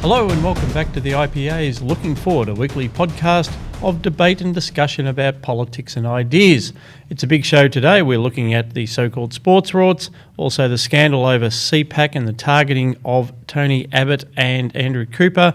Hello and welcome back to the IPA's Looking Forward, a weekly podcast of debate and discussion about politics and ideas. It's a big show today. We're looking at the so-called sports rorts, also the scandal over CPAC and the targeting of Tony Abbott and Andrew Cooper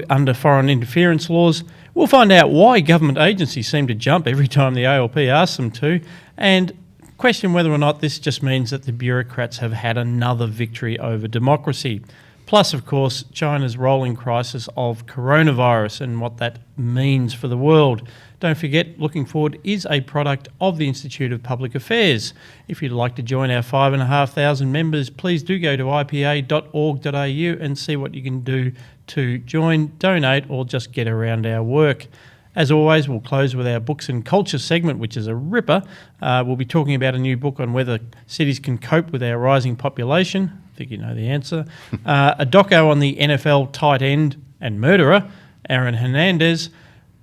under foreign interference laws. We'll find out why government agencies seem to jump every time the ALP asks them to, and question whether or not this just means that the bureaucrats have had another victory over democracy. Plus, of course, China's rolling crisis of coronavirus and what that means for the world. Don't forget, Looking Forward is a product of the Institute of Public Affairs. If you'd like to join our 5,500 members, please do go to ipa.org.au and see what you can do to join, donate, or just get around our work. As always, we'll close with our books and culture segment, which is a ripper. We'll be talking about a new book on whether cities can cope with our rising population. I think you know the answer. A doco on the NFL tight end and murderer, Aaron Hernandez,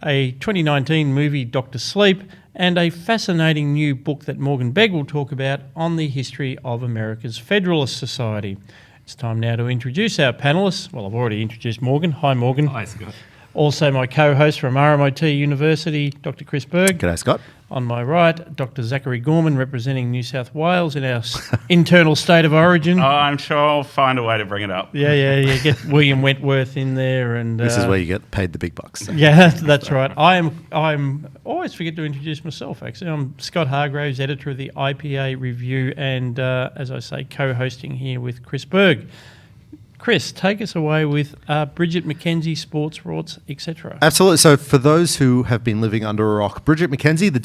a 2019 movie, Dr. Sleep, and a fascinating new book that Morgan Begg will talk about on the history of America's Federalist Society. It's time now to introduce our panellists. Well, I've already introduced Morgan. Hi, Morgan. Hi, Scott. Also my co-host from RMIT University, Dr. Chris Berg. G'day, Scott. On my right, Dr. Zachary Gorman, representing New South Wales in our internal state of origin. Oh, I'm sure I'll find a way to bring it up. Yeah. Get William Wentworth in there, and this is where you get paid the big bucks. Yeah, that's right. I'm always forget to introduce myself. Actually, I'm Scott Hargraves, editor of the IPA Review, and as I say, co-hosting here with Chris Berg. Chris, take us away with Bridget McKenzie, sports rorts, etc. Absolutely. So, for those who have been living under a rock, Bridget McKenzie, the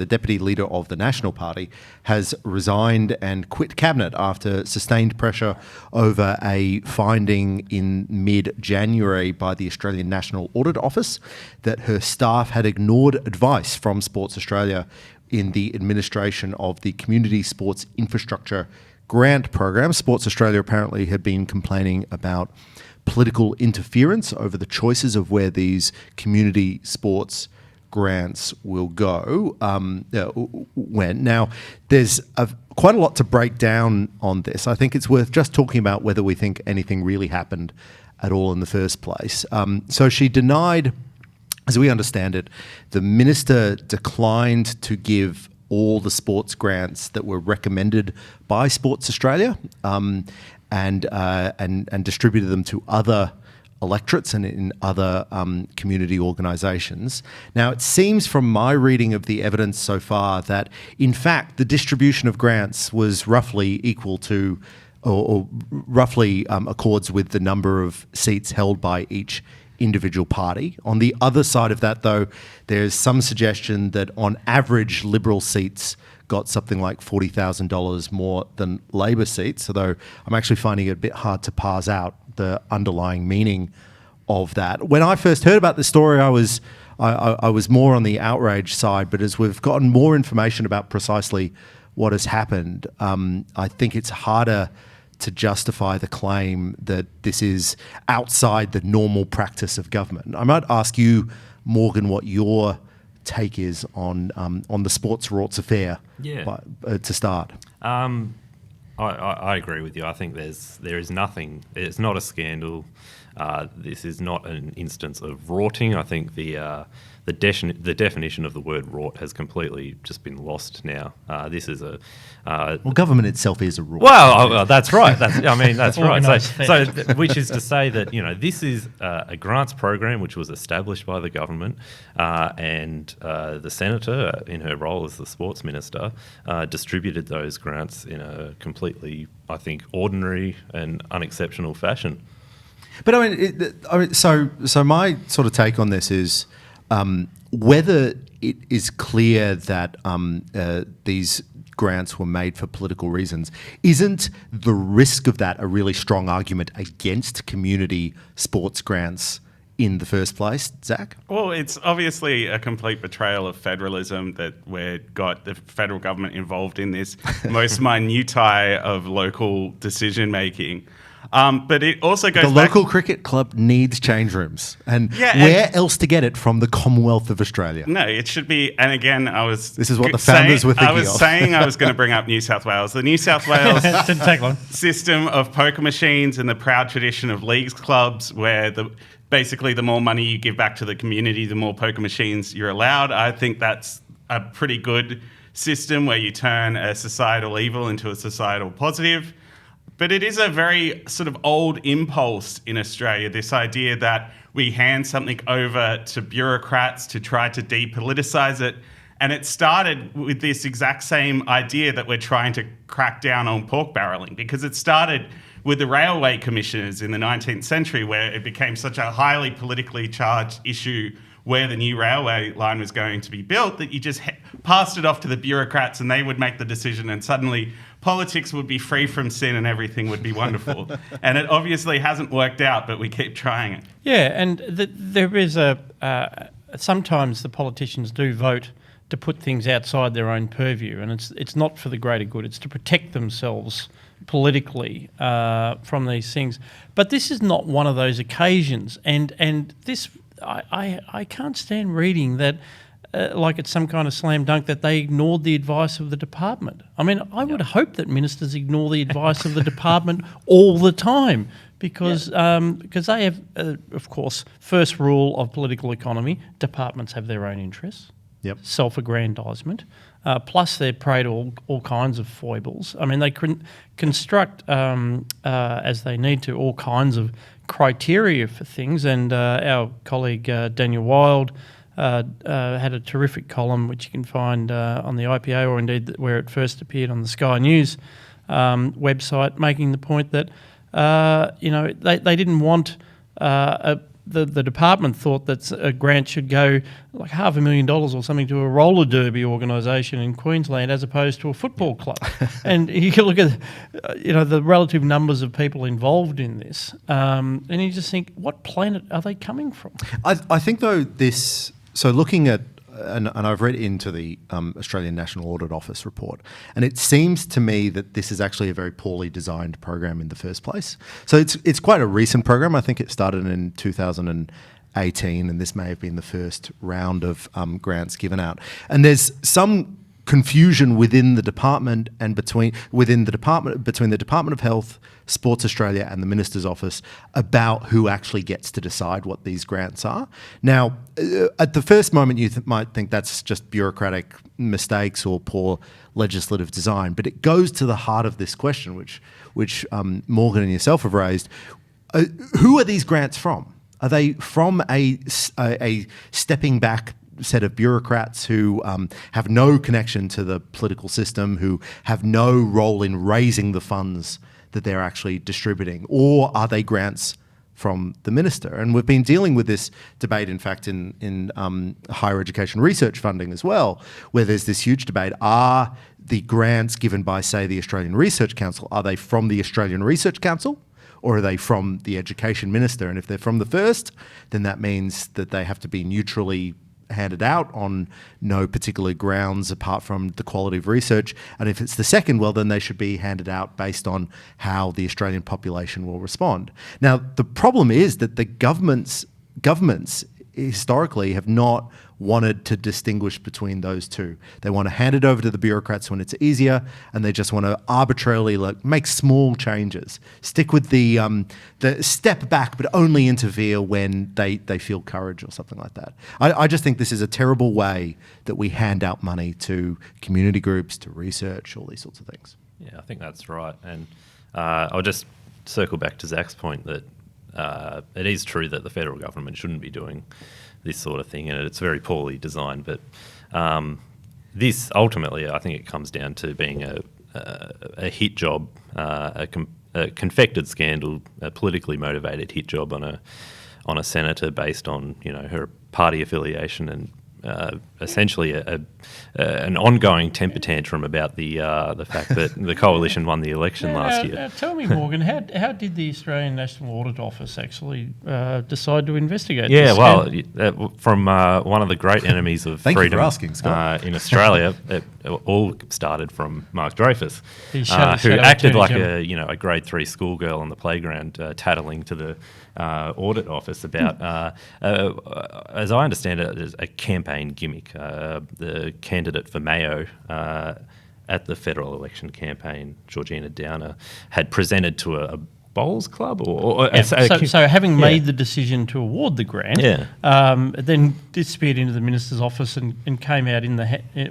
deputy leader of the National Party, has resigned and quit cabinet after sustained pressure over a finding in mid-January by the Australian National Audit Office that her staff had ignored advice from Sports Australia in the administration of the Community Sports Infrastructure Grant program. Sports Australia apparently had been complaining about political interference over the choices of where these community sports grants will go. Now, there's quite a lot to break down on this. I think it's worth just talking about whether we think anything really happened at all in the first place. So she denied, as we understand it, the minister declined to give all the sports grants that were recommended by Sports Australia, and distributed them to other electorates and in other community organisations. Now, it seems from my reading of the evidence so far that, in fact, the distribution of grants was roughly equal to, or roughly accords with the number of seats held by each individual party. On the other side of that, though, there's some suggestion that on average Liberal seats got something like $40,000 more than Labor seats, although I'm actually finding it a bit hard to parse out the underlying meaning of that. When I first heard about the story, I was more on the outrage side, but as we've gotten more information about precisely what has happened, I think it's harder to justify the claim that this is outside the normal practice of government. I might ask you, Morgan, what your take is on the sports rorts affair. To start. I agree with you. I think there is nothing. It's not a scandal. This is not an instance of rorting. I think the definition of the word rort has completely just been lost now. This is a government itself is a rort. Well, that's right. That's right. So, which is to say that this is a grants program which was established by the government, and the senator, in her role as the sports minister, distributed those grants in a completely, I think, ordinary and unexceptional fashion. But so my sort of take on this is whether it is clear that these grants were made for political reasons. Isn't the risk of that a really strong argument against community sports grants in the first place, Zach? Well, it's obviously a complete betrayal of federalism that we've got the federal government involved in this most minutiae of local decision making. But it also goes The back... local cricket club needs change rooms. And Yeah, where else to get it from the Commonwealth of Australia? No, it should be... And again, This is what the founders were thinking I was of. saying I was going to bring up New South Wales. The New South Wales Didn't take long. system of poker machines and the proud tradition of leagues clubs where basically the more money you give back to the community, the more poker machines you're allowed. I think that's a pretty good system where you turn a societal evil into a societal positive. But it is a very sort of old impulse in Australia, this idea that we hand something over to bureaucrats to try to depoliticize it. And it started with this exact same idea that we're trying to crack down on pork barrelling, because it started with the railway commissioners in the 19th century, where it became such a highly politically charged issue where the new railway line was going to be built, that you just passed it off to the bureaucrats and they would make the decision, and suddenly politics would be free from sin and everything would be wonderful. And it obviously hasn't worked out, but we keep trying it. Yeah, and there is sometimes the politicians do vote to put things outside their own purview, and it's not for the greater good. It's to protect themselves politically from these things. But this is not one of those occasions, and this I can't stand reading that like it's some kind of slam dunk that they ignored the advice of the department. I mean, I would hope that ministers ignore the advice of the department all the time, because they have, of course, first rule of political economy, departments have their own interests. Yep. Self-aggrandisement, plus they're prey to all kinds of foibles. I mean, they construct, as they need to, all kinds of criteria for things. And our colleague Daniel Wild had a terrific column, which you can find on the IPA, or indeed where it first appeared on the Sky News website, making the point that they didn't want the department thought that a grant should go like $500,000 or something to a roller derby organisation in Queensland as opposed to a football club. And you can look at the relative numbers of people involved in this, and you just think, what planet are they coming from? I think though so looking at, and I've read into the Australian National Audit Office report, and it seems to me that this is actually a very poorly designed program in the first place. So it's quite a recent program. I think it started in 2018, and this may have been the first round of grants given out. And there's some confusion within the department and between the Department of Health, Sports Australia and the Minister's Office about who actually gets to decide what these grants are. Now, at the first moment you might think that's just bureaucratic mistakes or poor legislative design, but it goes to the heart of this question, which Morgan and yourself have raised. Who are these grants from? Are they from a stepping back set of bureaucrats who have no connection to the political system, who have no role in raising the funds that they're actually distributing? Or are they grants from the minister? And we've been dealing with this debate, in fact, in higher education research funding as well, where there's this huge debate. Are the grants given by, say, the Australian Research Council, are they from the Australian Research Council? Or are they from the Education Minister? And if they're from the first, then that means that they have to be neutrally handed out on no particular grounds apart from the quality of research. And if it's the second, well, then they should be handed out based on how the Australian population will respond. Now, the problem is that the governments historically have not wanted to distinguish between those two. They want to hand it over to the bureaucrats when it's easier, and they just want to arbitrarily make small changes. Stick with the step back, but only interfere when they feel courage or something like that. I just think this is a terrible way that we hand out money to community groups, to research, all these sorts of things. Yeah, I think that's right. And I'll just circle back to Zach's point that it is true that the federal government shouldn't be doing this sort of thing, and it's very poorly designed. But this ultimately, I think it comes down to being a hit job, a confected scandal, a politically motivated hit job on a senator based on her party affiliation essentially an ongoing temper tantrum about the fact that the coalition won the election last year. Tell me, Morgan, how did the Australian National Audit Office actually decide to investigate Yeah, this? well, from one of the great enemies of Thank you freedom for asking, Scott. in Australia, it all started from Mark Dreyfus, The who shadow acted Attorney like General. a grade 3 schoolgirl on the playground, tattling to the audit office about, as I understand it, is a campaign gimmick. The candidate for Mayo at the federal election campaign, Georgina Downer, had presented to a bowls club So having made the decision to award the grant, it then disappeared into the minister's office and came out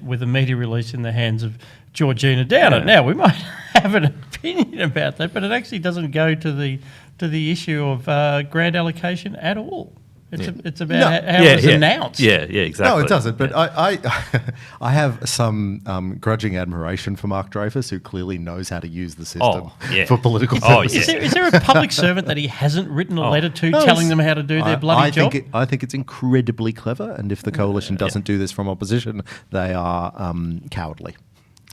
with a media release in the hands of Georgina Downer. Yeah. Now we might have an opinion about that, but it actually doesn't go to the issue of grant allocation at all. It's about how it was announced. Yeah, exactly. No, it doesn't. But I have some grudging admiration for Mark Dreyfus, who clearly knows how to use the system for political purposes. Is there a public servant that he hasn't written a letter to telling them how to do their bloody job? I think it's incredibly clever, and if the coalition doesn't do this from opposition, they are cowardly.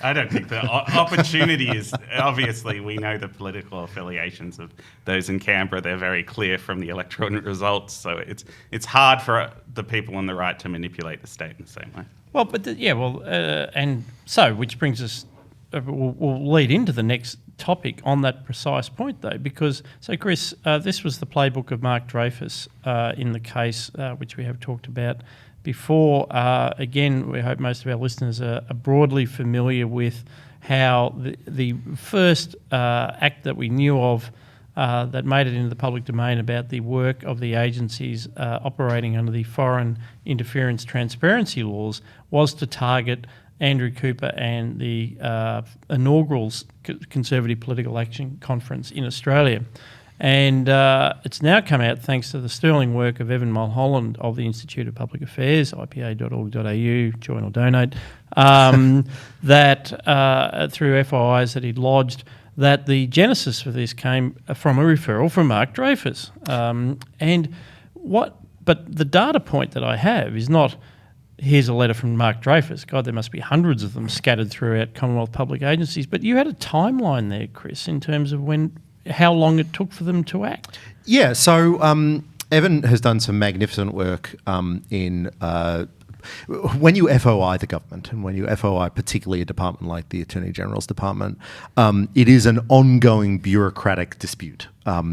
I don't think the opportunity is, obviously we know the political affiliations of those in Canberra. They're very clear from the electoral results. So it's hard for the people on the right to manipulate the state in the same way. Well, and so, which brings us, we'll lead into the next topic on that precise point though, because, so Chris, this was the playbook of Mark Dreyfus in the case which we have talked about before. Again, we hope most of our listeners are broadly familiar with how the first act that we knew of that made it into the public domain about the work of the agencies operating under the foreign interference transparency laws was to target Andrew Cooper and the inaugural Conservative Political Action Conference in Australia. And it's now come out, thanks to the sterling work of Evan Mulholland of the Institute of Public Affairs, ipa.org.au, join or donate, that through FOIs that he'd lodged, that the genesis for this came from a referral from Mark Dreyfus. But the data point that I have is not, here's a letter from Mark Dreyfus. God, there must be hundreds of them scattered throughout Commonwealth public agencies. But you had a timeline there, Chris, in terms of how long it took for them to act. Yeah, so Evan has done some magnificent work in when you FOI the government, and when you FOI particularly a department like the Attorney General's Department, it is an ongoing bureaucratic dispute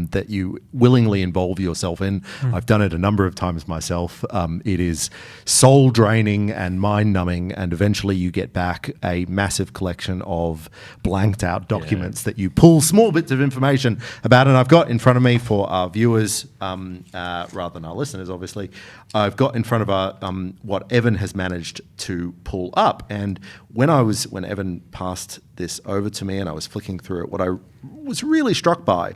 that you willingly involve yourself in. I've done it a number of times myself. It is soul-draining and mind-numbing, and eventually you get back a massive collection of blanked-out documents that you pull small bits of information about. And I've got in front of me, for our viewers, rather than our listeners, obviously, I've got in front of our what Evan has managed to pull up. And when Evan passed this over to me and I was flicking through it, what I was really struck by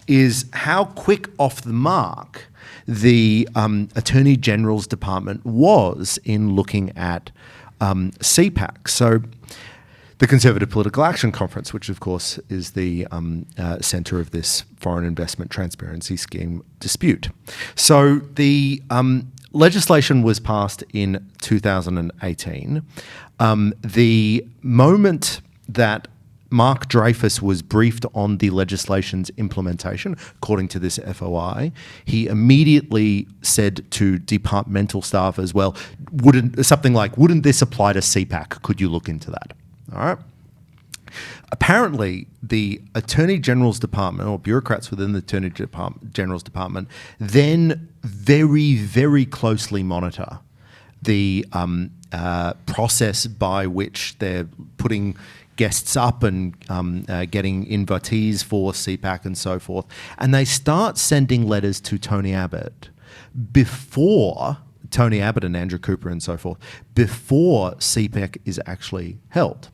is how quick off the mark the Attorney General's Department was in looking at CPAC. So the Conservative Political Action Conference, which of course is the centre of this foreign investment transparency scheme dispute. So the legislation was passed in 2018. The moment that Mark Dreyfus was briefed on the legislation's implementation, according to this FOI, he immediately said to departmental staff as well, wouldn't this apply to CPAC? Could you look into that? All right. Apparently, the Attorney General's Department, or bureaucrats within the Attorney General's Department, then very, very closely monitor the process by which they're putting guests up and getting invitees for CPAC and so forth. And they start sending letters to Tony Abbott before Tony Abbott and Andrew Cooper and so forth, before CPAC is actually held.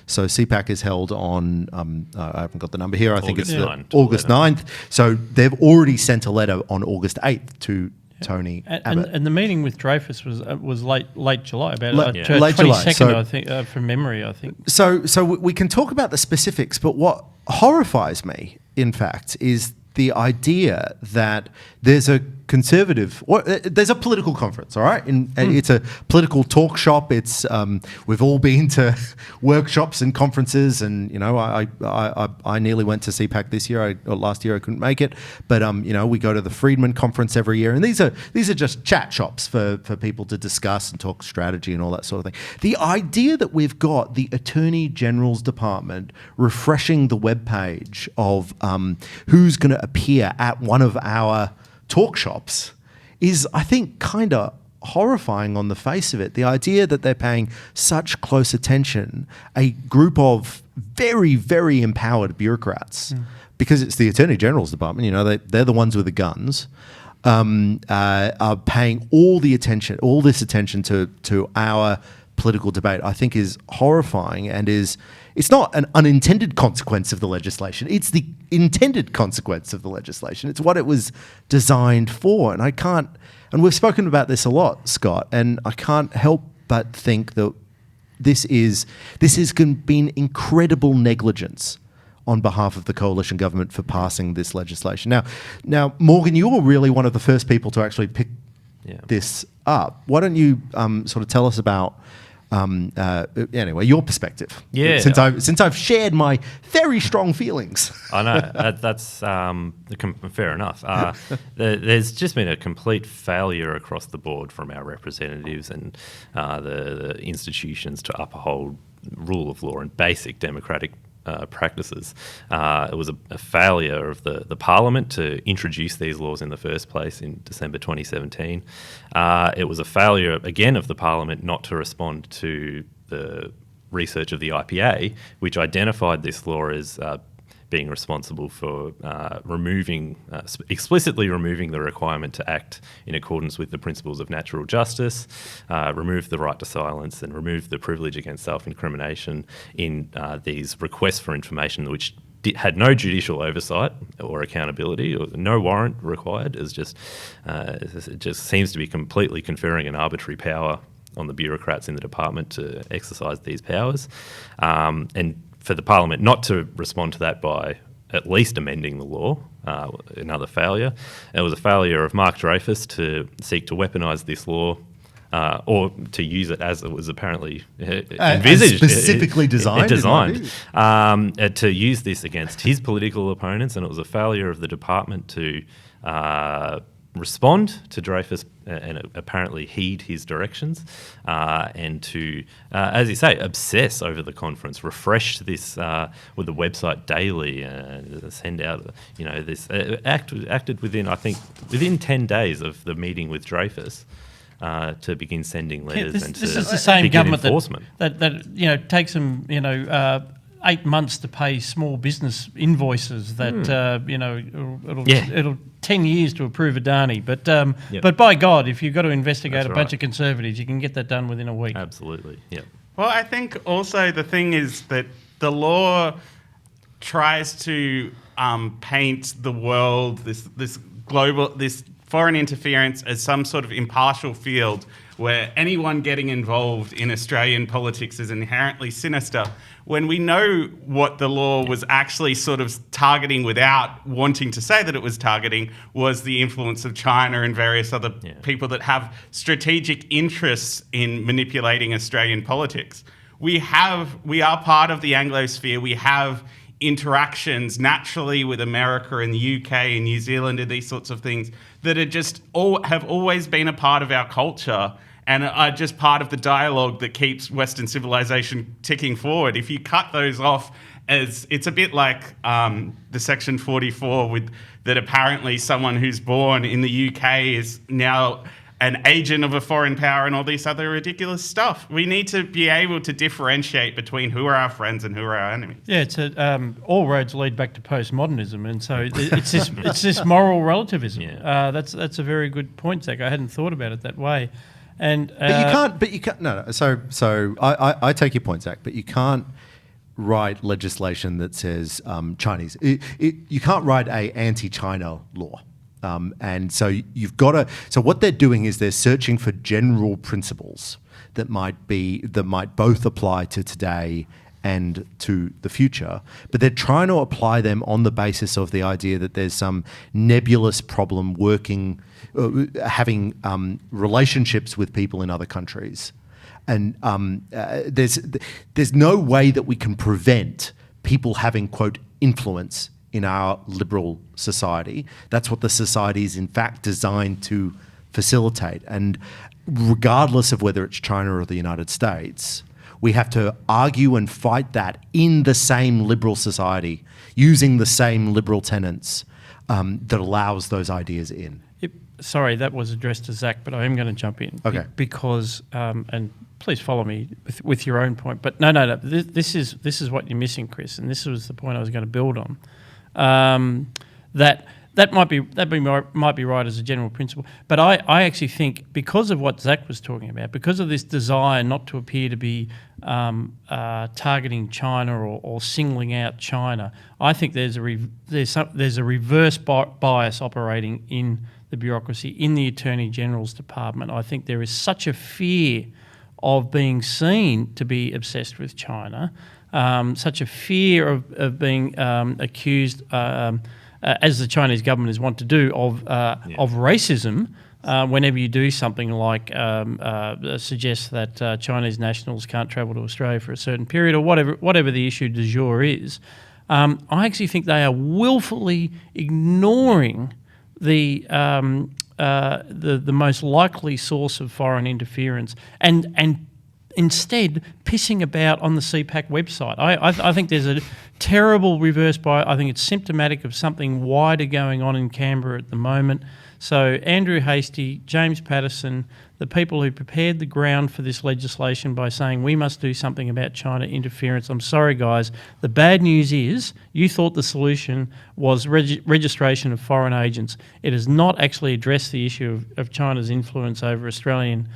So CPAC is held on, I haven't got the number here, I think it's August 9th. So they've already sent a letter on August 8th to Tony Abbott. And the meeting with Dreyfus was late July, about late 22nd, July. So, I think, from memory, I think. So we can talk about the specifics, but what horrifies me, in fact, is the idea that there's a conservative. There's a political conference, all right? It's a political talk shop. It's we've all been to workshops and conferences, and I nearly went to CPAC this year. Last year I couldn't make it, but we go to the Friedman conference every year, and these are just chat shops for people to discuss and talk strategy and all that sort of thing. The idea that we've got the Attorney General's Department refreshing the webpage of who's going to appear at one of our talk shops is, I think, kind of horrifying on the face of it. The idea that they're paying such close attention, a group of very, very empowered bureaucrats, because it's the Attorney General's Department, they're the ones with the guns, are paying all this attention to our political debate, I think is horrifying, and it's not an unintended consequence of the legislation. It's the intended consequence of the legislation. It's what it was designed for. And we've spoken about this a lot, Scott, and I can't help but think that this has been incredible negligence on behalf of the coalition government for passing this legislation. Now, Morgan, you were really one of the first people to actually pick this up. Why don't you sort of tell us about anyway, your perspective. Yeah. Since I've shared my very strong feelings. I know that's fair enough. There's just been a complete failure across the board from our representatives and the institutions to uphold rule of law and basic democratic practices. It was a failure of the Parliament to introduce these laws in the first place in December 2017. It was a failure, again, of the Parliament not to respond to the research of the IPA, which identified this law as being responsible for explicitly removing the requirement to act in accordance with the principles of natural justice, remove the right to silence, and remove the privilege against self-incrimination in these requests for information which had no judicial oversight or accountability, or no warrant required. It just seems to be completely conferring an arbitrary power on the bureaucrats in the department to exercise these powers. And for the Parliament not to respond to that by at least amending the law, another failure. It was a failure of Mark Dreyfus to seek to weaponise this law or to use it as it was apparently envisaged. Specifically designed. To use this against his political opponents, and it was a failure of the department to respond to Dreyfus and apparently heed his directions, and to, as you say, obsess over the conference, refresh this with the website daily, send out, this acted within 10 days of the meeting with Dreyfus. To begin sending letters this is the same government enforcement. that takes them 8 months to pay small business invoices that it'll 10 years to approve a Adani, but by God, if you've got to investigate bunch of conservatives, you can get that done within a week. Absolutely. Yeah. Well, I think also the thing is that the law tries to paint the world, this foreign interference, as some sort of impartial field where anyone getting involved in Australian politics is inherently sinister, when we know what the law was actually sort of targeting without wanting to say that it was targeting was the influence of China and various other people that have strategic interests in manipulating Australian politics. We are part of the Anglosphere. We have interactions naturally with America and the UK and New Zealand and these sorts of things that are just have always been a part of our culture and are just part of the dialogue that keeps Western civilization ticking forward. If you cut those off, as it's a bit like the Section 44 that apparently someone who's born in the UK is now an agent of a foreign power and all this other ridiculous stuff. We need to be able to differentiate between who are our friends and who are our enemies. Yeah, it's all roads lead back to postmodernism, and so it's this moral relativism. Yeah. That's a very good point, Zach. I hadn't thought about it that way. And but you can't. No. So I take your point, Zach. But you can't write legislation that says Chinese. You can't write a anti-China law. And so you've got to. So what they're doing is they're searching for general principles that might both apply to today and to the future, but they're trying to apply them on the basis of the idea that there's some nebulous problem having relationships with people in other countries. And there's no way that we can prevent people having, quote, influence in our liberal society. That's what the society is in fact designed to facilitate. And regardless of whether it's China or the United States, we have to argue and fight that in the same liberal society, using the same liberal tenets that allows those ideas in. Sorry, that was addressed to Zach, but I am going to jump in. Okay. Because, and please follow me with your own point. But no. This is what you're missing, Chris, and this was the point I was going to build on. That might be right as a general principle, but I actually think because of what Zach was talking about, because of this desire not to appear to be targeting China or singling out China, I think there's a reverse bias operating in the bureaucracy, in the Attorney General's department. I think there is such a fear of being seen to be obsessed with China, such a fear of being accused, as the Chinese government is wont to do, of racism. Whenever you do something like suggest that Chinese nationals can't travel to Australia for a certain period, or whatever the issue du jour is, I actually think they are willfully ignoring the most likely source of foreign interference and instead pissing about on the CPAC website. I think there's a terrible reverse bias. I think it's symptomatic of something wider going on in Canberra at the moment. So Andrew Hastie, James Patterson, the people who prepared the ground for this legislation by saying we must do something about China interference. I'm sorry, guys. The bad news is you thought the solution was registration of foreign agents. It has not actually addressed the issue of China's influence over Australian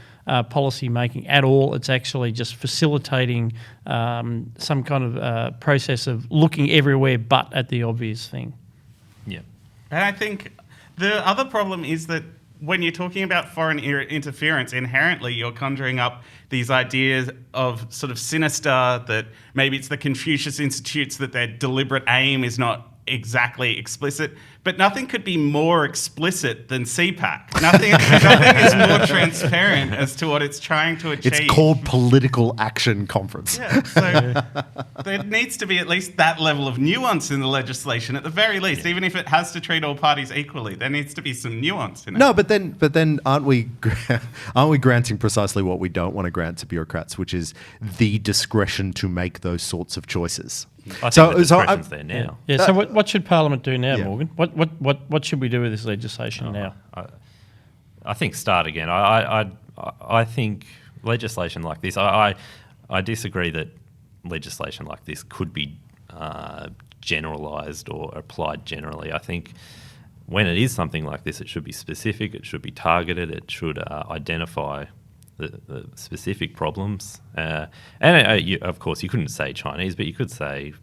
policy making at all. It's actually just facilitating some kind of process of looking everywhere but at the obvious thing. Yeah. And I think the other problem is that when you're talking about foreign interference, inherently you're conjuring up these ideas of sort of sinister, that maybe it's the Confucius Institutes, that their deliberate aim is not exactly explicit, but nothing could be more explicit than CPAC. Nothing is more transparent as to what it's trying to achieve. It's called Political Action Conference. Yeah, so there needs to be at least that level of nuance in the legislation, at the very least. Even if it has to treat all parties equally, there needs to be some nuance in it. No, but then aren't we granting precisely what we don't want to grant to bureaucrats, which is the discretion to make those sorts of choices? I think the discretion's there now. Yeah. So what should Parliament do now, Morgan? What should we do with this legislation now? I think start again. I think legislation like this. I disagree that legislation like this could be generalised or applied generally. I think when it is something like this, it should be specific. It should be targeted. It should identify the specific problems. Of course, you couldn't say Chinese, but you could say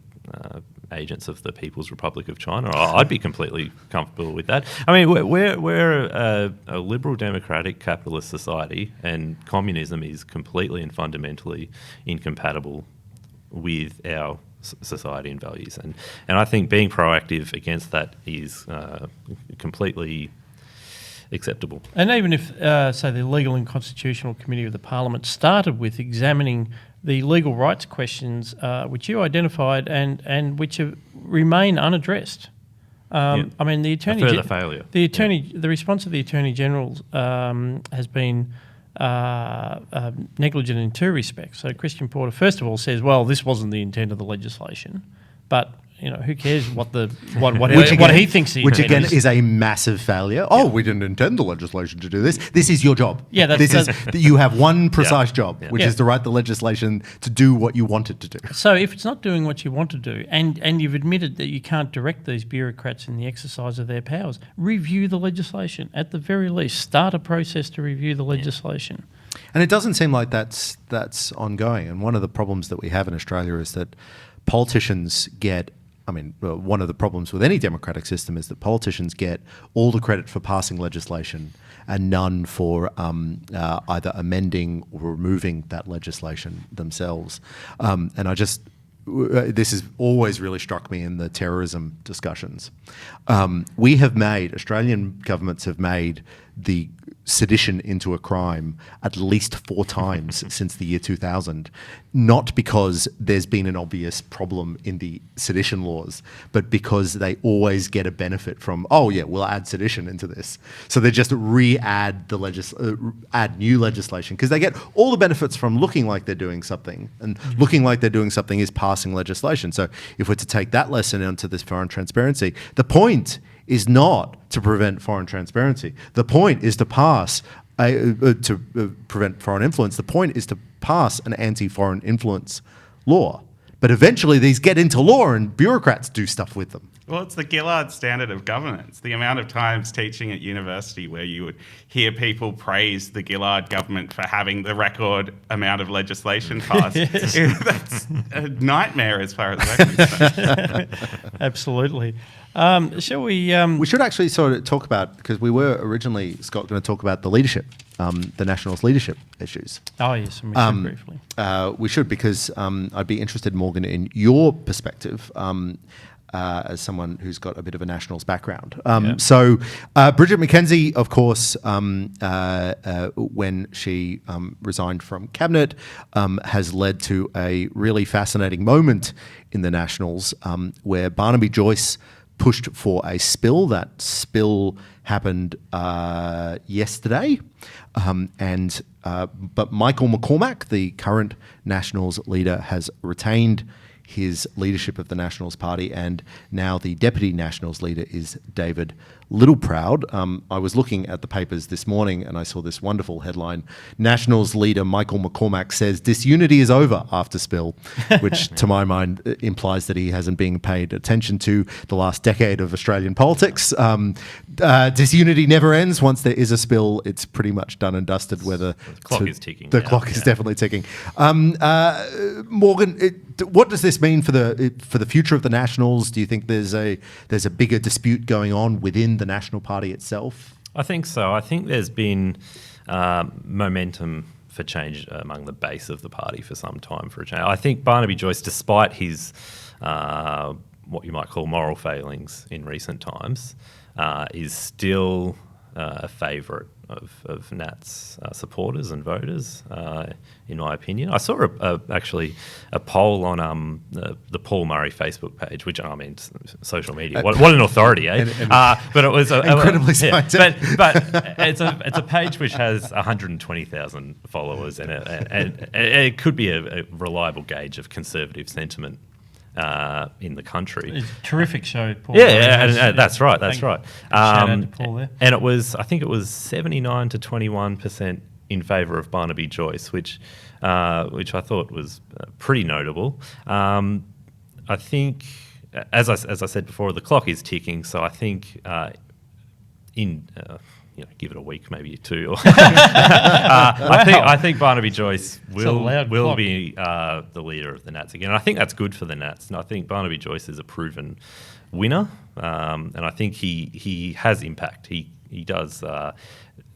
agents of the People's Republic of China. I'd be completely comfortable with that. I mean, we're a liberal, democratic, capitalist society, and communism is completely and fundamentally incompatible with our society and values. And I think being proactive against that is completely acceptable. And even if, say, the Legal and Constitutional Committee of the Parliament started with examining the legal rights questions which you identified and which remain unaddressed. I mean, the Attorney further failure. The response of the Attorney General has been negligent in two respects. So Christian Porter, first of all, says, well, this wasn't the intent of the legislation, but who cares what he thinks the which intent again is a massive failure. Oh, we didn't intend the legislation to do this. This is your job. Yeah, you have one precise job, which is to write the legislation to do what you want it to do. So if it's not doing what you want to do, and you've admitted that you can't direct these bureaucrats in the exercise of their powers, review the legislation. At the very least, start a process to review the legislation. And it doesn't seem like that's ongoing. And one of the problems that we have in Australia is that politicians get. One of the problems with any democratic system is that politicians get all the credit for passing legislation and none for either amending or removing that legislation themselves. And I just this has always really struck me in the terrorism discussions. Australian governments have made the sedition into a crime at least 4 times since the year 2000, not because there's been an obvious problem in the sedition laws, but because they always get a benefit from, we'll add sedition into this. So they just add new legislation because they get all the benefits from looking like they're doing something, and looking like they're doing something is passing legislation. So if we're to take that lesson into this foreign transparency, the point is not to prevent foreign transparency. The point is to prevent foreign influence. The point is to pass an anti-foreign influence law. But eventually these get into law and bureaucrats do stuff with them. Well, it's the Gillard standard of governance. The amount of times teaching at university where you would hear people praise the Gillard government for having the record amount of legislation passed. That's a nightmare as far as I'm concerned. Absolutely. Shall we... We should actually sort of talk about, because we were originally, Scott, going to talk about the leadership, the Nationals' leadership issues. Oh, yes, and we should briefly. We should, because I'd be interested, Morgan, in your perspective as someone who's got a bit of a Nationals background. So Bridget McKenzie, of course, when she resigned from Cabinet, has led to a really fascinating moment in the Nationals where Barnaby Joyce pushed for a spill. That spill happened yesterday, but Michael McCormack, the current Nationals leader, has retained his leadership of the Nationals Party, and now the Deputy Nationals leader is David Littleproud. I was looking at the papers this morning and I saw this wonderful headline: Nationals leader Michael McCormack says disunity is over after spill, which to my mind implies that he hasn't been paid attention to the last decade of Australian politics. Disunity never ends. Once there is a spill, it's pretty much done and dusted. Whether the clock is ticking. The clock is definitely ticking. Morgan, what does this mean for the future of the Nationals? Do you think there's a bigger dispute going on within the National Party itself? I think so. I think there's been momentum for change among the base of the party for some time for a change. I think Barnaby Joyce, despite his what you might call moral failings in recent times, is still a favourite of Nat's supporters and voters, in my opinion. I saw actually a poll on the Paul Murray Facebook page, which, I mean, social media. What an authority, eh? But it was incredibly scientific. But it's a page which has 120,000 followers, and it could be a reliable gauge of conservative sentiment in the country. It's a terrific show, Paul. That's right. That's right. Shout out to Paul there. And I think it was 79 to 21% in favour of Barnaby Joyce, which I thought was pretty notable. I think, as I said before, the clock is ticking. So I think give it a week, maybe 2. I think Barnaby Joyce will be the leader of the Nats again. And I think that's good for the Nats. And I think Barnaby Joyce is a proven winner, and I think he has impact. He does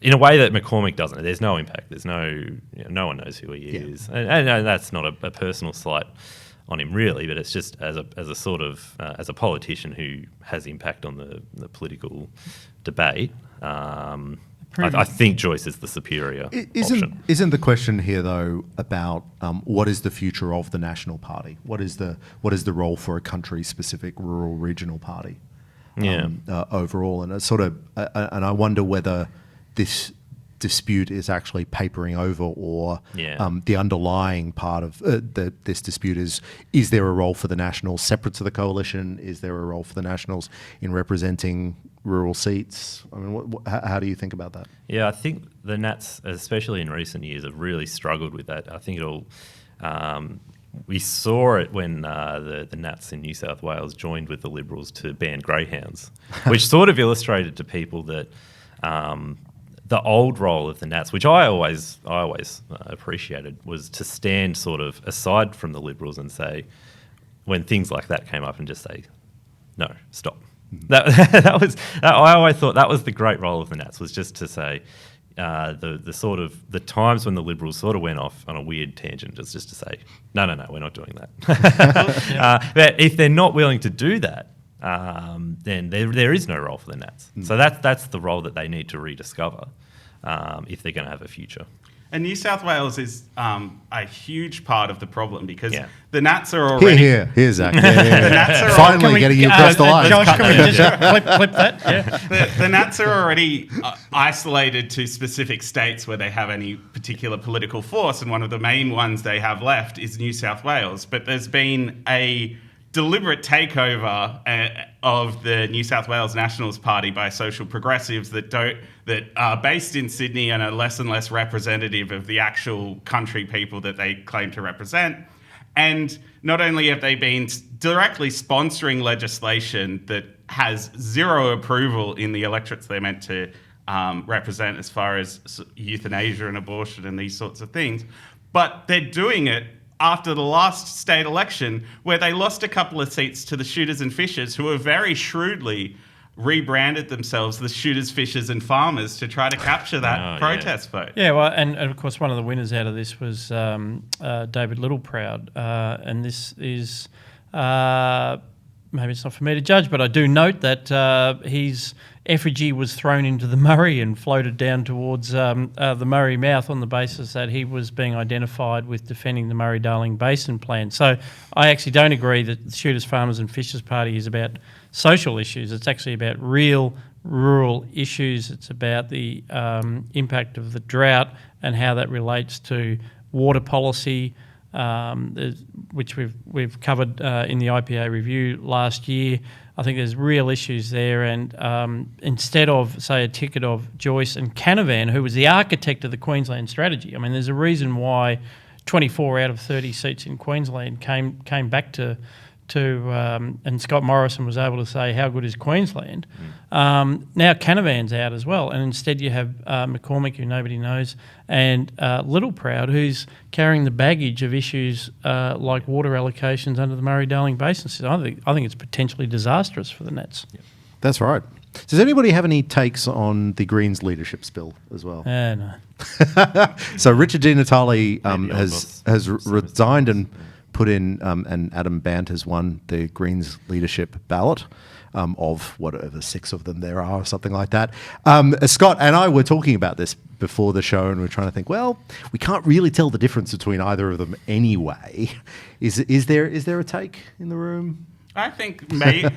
in a way that McCormack doesn't. There's no impact. There's no one knows who he is, and that's not a personal slight on him really, but it's just as a sort of as a politician who has impact on the political debate. I think Joyce is the superior option. Isn't the question here though about what is the future of the National Party? What is the role for a country-specific rural regional party? Overall, and it's and I wonder whether this dispute is actually papering over, or the underlying part of this dispute is there a role for the Nationals separate to the coalition? Is there a role for the Nationals in representing rural seats? I mean, how do you think about that? Yeah, I think the Nats, especially in recent years, have really struggled with that. I think we saw it when the Nats in New South Wales joined with the Liberals to ban greyhounds, which sort of illustrated to people that the old role of the Nats, which I always appreciated, was to stand sort of aside from the Liberals and say, when things like that came up, and just say, no, stop. I always thought that was the great role of the Nats, was just to say, the sort of the times when the Liberals sort of went off on a weird tangent is just to say, no, we're not doing that. But if they're not willing to do that, then there is no role for the Nats. So that's the role that they need to rediscover if they're going to have a future. And New South Wales is a huge part of the problem because Yeah. the Nats are already... Here's Zach. The Nats are Finally getting you across the line. Josh, can we just clip that? Yeah. The Nats are already isolated to specific states where they have any particular political force, and one of the main ones they have left is New South Wales. But there's been a deliberate takeover of the New South Wales Nationals Party by social progressives that are based in Sydney and are less and less representative of the actual country people that they claim to represent. And not only have they been directly sponsoring legislation that has zero approval in the electorates they're meant to represent as far as euthanasia and abortion and these sorts of things, but they're doing it after the last state election where they lost a couple of seats to the Shooters and Fishers, who have very shrewdly rebranded themselves the Shooters, Fishers and Farmers to try to capture that protest vote. Yeah, well, and of course one of the winners out of this was David Littleproud, and this is maybe it's not for me to judge, but I do note that his effigy was thrown into the Murray and floated down towards the Murray mouth on the basis that he was being identified with defending the Murray-Darling Basin plan. So I actually don't agree that the Shooters, Farmers and Fishers Party is about social issues. It's actually about real rural issues. It's about the impact of the drought and how that relates to water policy, which we've covered in the IPA review last year. I think there's real issues there, and instead of, say, a ticket of Joyce and Canavan, who was the architect of the Queensland strategy, I mean, there's a reason why 24 out of 30 seats in Queensland came back to and Scott Morrison was able to say, how good is Queensland? Now Canavan's out as well, and instead you have McCormick, who nobody knows, and Littleproud, who's carrying the baggage of issues like water allocations under the Murray-Darling Basin system. I think it's potentially disastrous for the Nats. Yeah. That's right. Does anybody have any takes on the Greens leadership spill as well? No. So Richard Di Natale has resigned and put in, and Adam Bant has won the Greens leadership ballot of whatever 6 of them there are, or something like that. Scott and I were talking about this before the show, and we're trying to think, well, we can't really tell the difference between either of them anyway. Is there a take in the room? I think the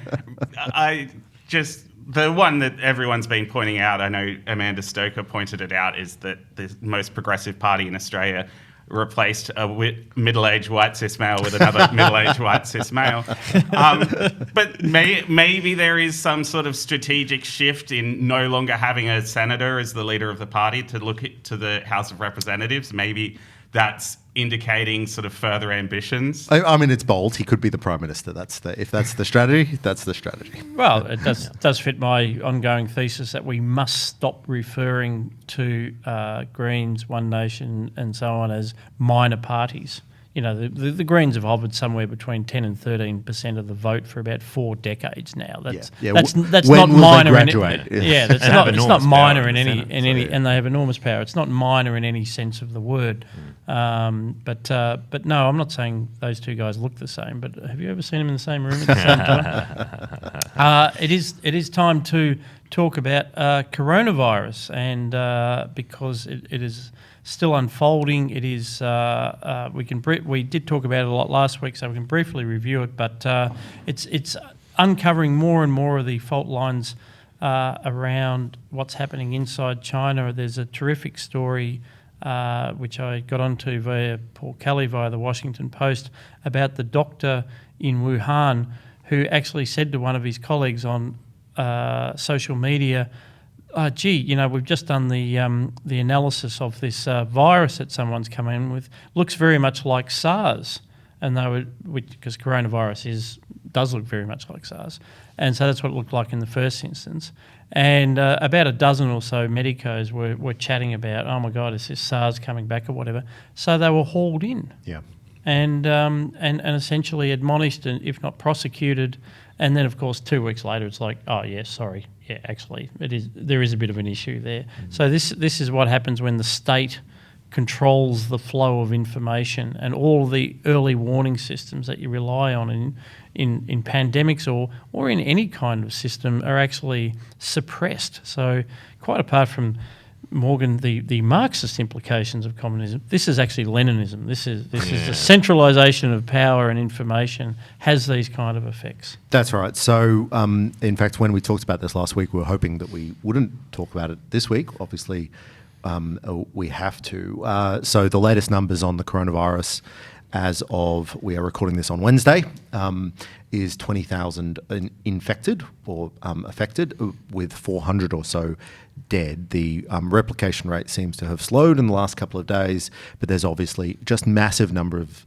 one that everyone's been pointing out, I know Amanda Stoker pointed it out, is that the most progressive party in Australia replaced a middle-aged white cis male with another middle-aged white cis male. But maybe there is some sort of strategic shift in no longer having a senator as the leader of the party to look to the House of Representatives. Maybe that's indicating sort of further ambitions. I mean, it's bold. He could be the Prime Minister. If that's the strategy, that's the strategy. Well, it does fit my ongoing thesis that we must stop referring to Greens, One Nation and so on as minor parties. You know, the Greens have hovered somewhere between 10 and 13% of the vote for about 4 decades now. That's not minor. It's not minor in any, and they have enormous power. It's not minor in any sense of the word. But no, I'm not saying those two guys look the same. But have you ever seen them in the same room at the same time? It is time to talk about coronavirus, and because it is still unfolding. It is. We did talk about it a lot last week, so we can briefly review it. But it's uncovering more and more of the fault lines around what's happening inside China. There's a terrific story which I got onto via Paul Kelly via the Washington Post about the doctor in Wuhan who actually said to one of his colleagues on social media, we've just done the analysis of this virus that someone's come in with. Looks very much like SARS, and because coronavirus does look very much like SARS, and so that's what it looked like in the first instance. And about a dozen or so medicos were chatting about, oh my God, is this SARS coming back or whatever? So they were hauled in. Yeah. and essentially admonished, and if not prosecuted. And then, of course, 2 weeks later, it's like, oh, yeah, sorry. Yeah, actually, there is a bit of an issue there. So this is what happens when the state controls the flow of information, and all the early warning systems that you rely on in pandemics or in any kind of system are actually suppressed. So quite apart from Morgan, the Marxist implications of communism, this is actually Leninism. This is the centralisation of power and information has these kind of effects. That's right. So, in fact, when we talked about this last week, we were hoping that we wouldn't talk about it this week. Obviously, we have to. So the latest numbers on the coronavirus as of, we are recording this on Wednesday, is 20,000 infected or affected, with 400 or so dead. The replication rate seems to have slowed in the last couple of days, but there's obviously just massive amount of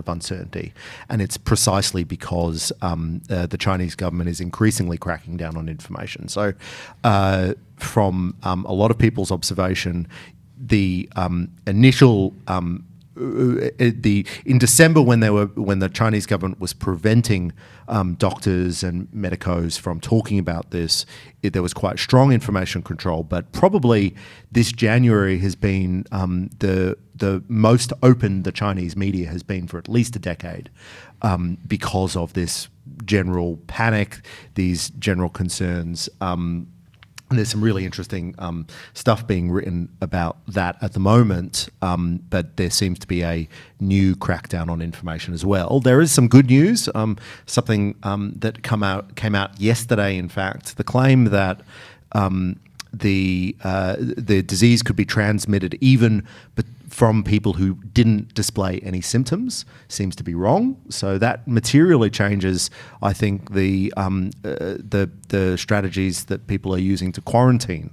uncertainty, and it's precisely because the Chinese government is increasingly cracking down on information. So, from a lot of people's observation, the initial in December, when the Chinese government was preventing doctors and medicos from talking about this, there was quite strong information control. But probably this January has been the most open the Chinese media has been for at least a decade, because of this general panic, these general concerns. There's some really interesting stuff being written about that at the moment, but there seems to be a new crackdown on information as well. There is some good news, something that came out yesterday, in fact, the claim that the disease could be transmitted even from people who didn't display any symptoms seems to be wrong. So that materially changes, I think, the strategies that people are using to quarantine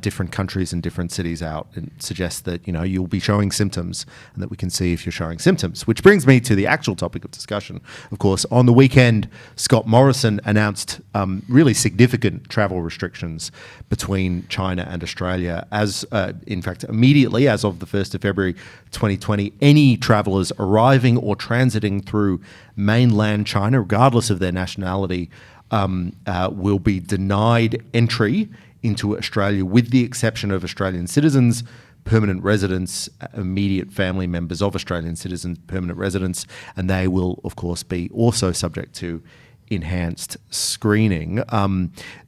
different countries and different cities out, and suggests that you'll be showing symptoms and that we can see if you're showing symptoms. Which brings me to the actual topic of discussion. Of course, on the weekend, Scott Morrison announced really significant travel restrictions between China and Australia. As in fact, immediately as of the 1st of February 2020, any travellers arriving or transiting through mainland China, regardless of their nationality, will be denied entry into Australia, with the exception of Australian citizens, permanent residents, immediate family members of Australian citizens, permanent residents, and they will, of course, be also subject to enhanced screening.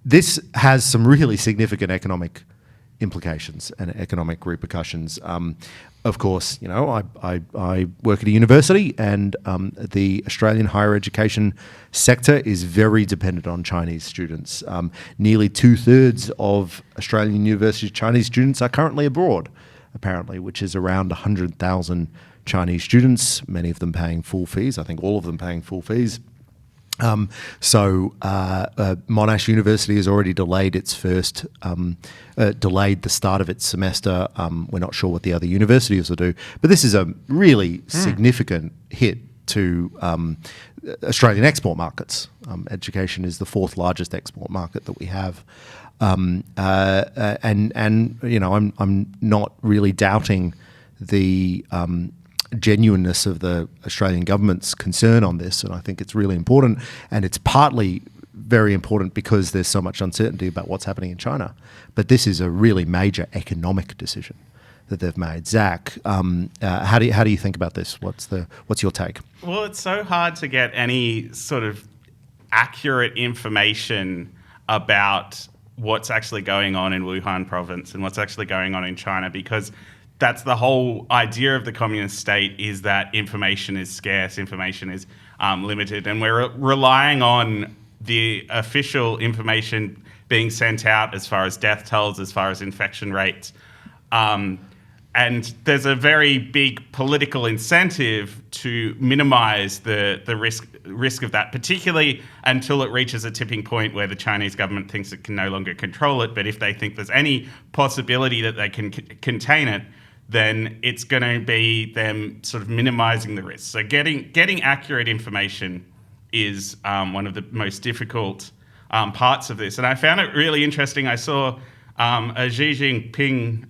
This has some really significant economic implications and economic repercussions. Of course, I work at a university, and the Australian higher education sector is very dependent on Chinese students. Nearly 2/3 of Australian university Chinese students are currently abroad, apparently, which is around 100,000 Chinese students, many of them paying full fees. I think all of them paying full fees. Monash University has already delayed delayed the start of its semester. We're not sure what the other universities will do, but this is a really significant hit to Australian export markets. Education is the 4th largest export market that we have, and I'm not really doubting the genuineness of the Australian government's concern on this, and I think it's really important, and it's partly very important because there's so much uncertainty about what's happening in China. But this is a really major economic decision that they've made. Zach, how do you think about this? What's your take? Well, it's so hard to get any sort of accurate information about what's actually going on in Wuhan province and what's actually going on in China, because that's the whole idea of the communist state, is that information is scarce, information is limited, and we're relying on the official information being sent out as far as death tolls, as far as infection rates. And there's a very big political incentive to minimise the risk of that, particularly until it reaches a tipping point where the Chinese government thinks it can no longer control it. But if they think there's any possibility that they can contain it, then it's going to be them sort of minimising the risk. So getting accurate information is one of the most difficult parts of this. And I found it really interesting. I saw a Xi Jinping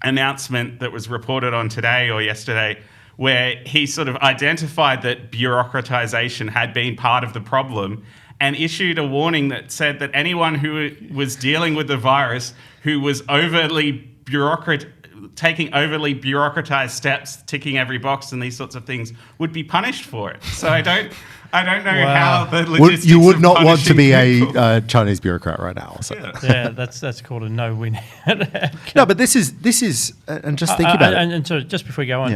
announcement that was reported on today or yesterday, where he sort of identified that bureaucratization had been part of the problem and issued a warning that said that anyone who was dealing with the virus who was taking overly bureaucratized steps, ticking every box and these sorts of things, would be punished for it. So I don't know how the logistics You would of not want to be punishing a Chinese bureaucrat right now. So. Yeah, that's called a no-win. No, but this is, and just think about it. And so just before we go on,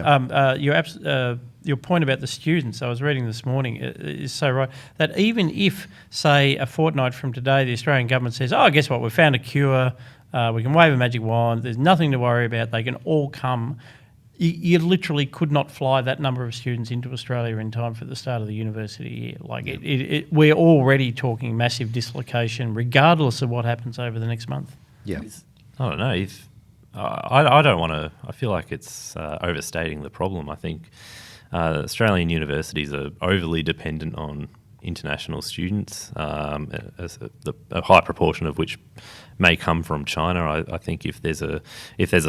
your point about the students, I was reading this morning, is so right, that even if, say, a fortnight from today, the Australian government says, oh, guess what, we've found a cure, we can wave a magic wand, there's nothing to worry about, they can all come, you literally could not fly that number of students into Australia in time for the start of the university year. Like we're already talking massive dislocation, regardless of what happens over the next month. Yeah. I don't know. I don't want to. I feel like it's overstating the problem. I think Australian universities are overly dependent on international students, a high proportion of which may come from China. I think if there's a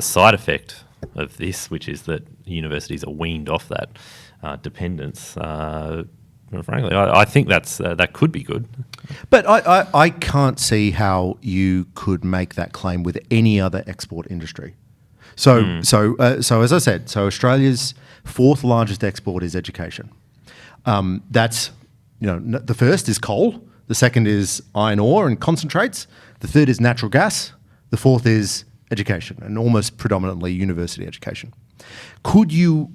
side effect of this, which is that universities are weaned off that dependence, frankly, I think that could be good. But I can't see how you could make that claim with any other export industry. So as I said, Australia's fourth largest export is education. That's, the first is coal, the second is iron ore and concentrates, the third is natural gas, the fourth is education, and almost predominantly university education. Could you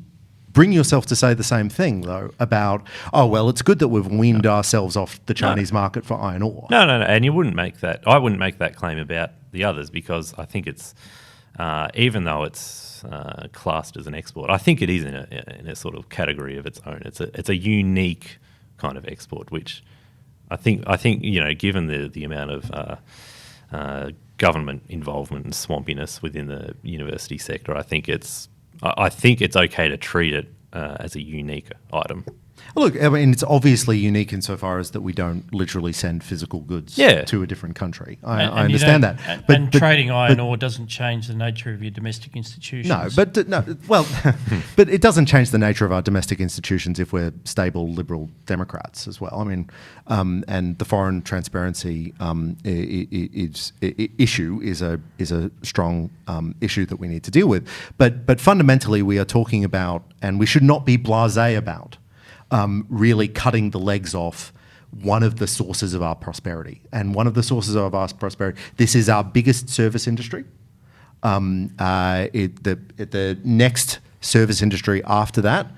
bring yourself to say the same thing, though, about, oh, well, it's good that we've weaned ourselves off the Chinese market for iron ore? No, and you wouldn't make that. I wouldn't make that claim about the others, because I think it's, even though it's classed as an export, I think it is in a sort of category of its own. It's a unique kind of export, which I think given the amount of government involvement and swampiness within the university sector, I think it's okay to treat it as a unique item. Look, I mean, it's obviously unique insofar as that we don't literally send physical goods to a different country. I understand that. But trading iron ore doesn't change the nature of your domestic institutions. But it doesn't change the nature of our domestic institutions if we're stable liberal Democrats as well. I mean, and the foreign transparency issue is a strong issue that we need to deal with. But fundamentally, we are talking about, and we should not be blasé about, really cutting the legs off one of the sources of our prosperity. And one of the sources of our prosperity, this is our biggest service industry. The next service industry after that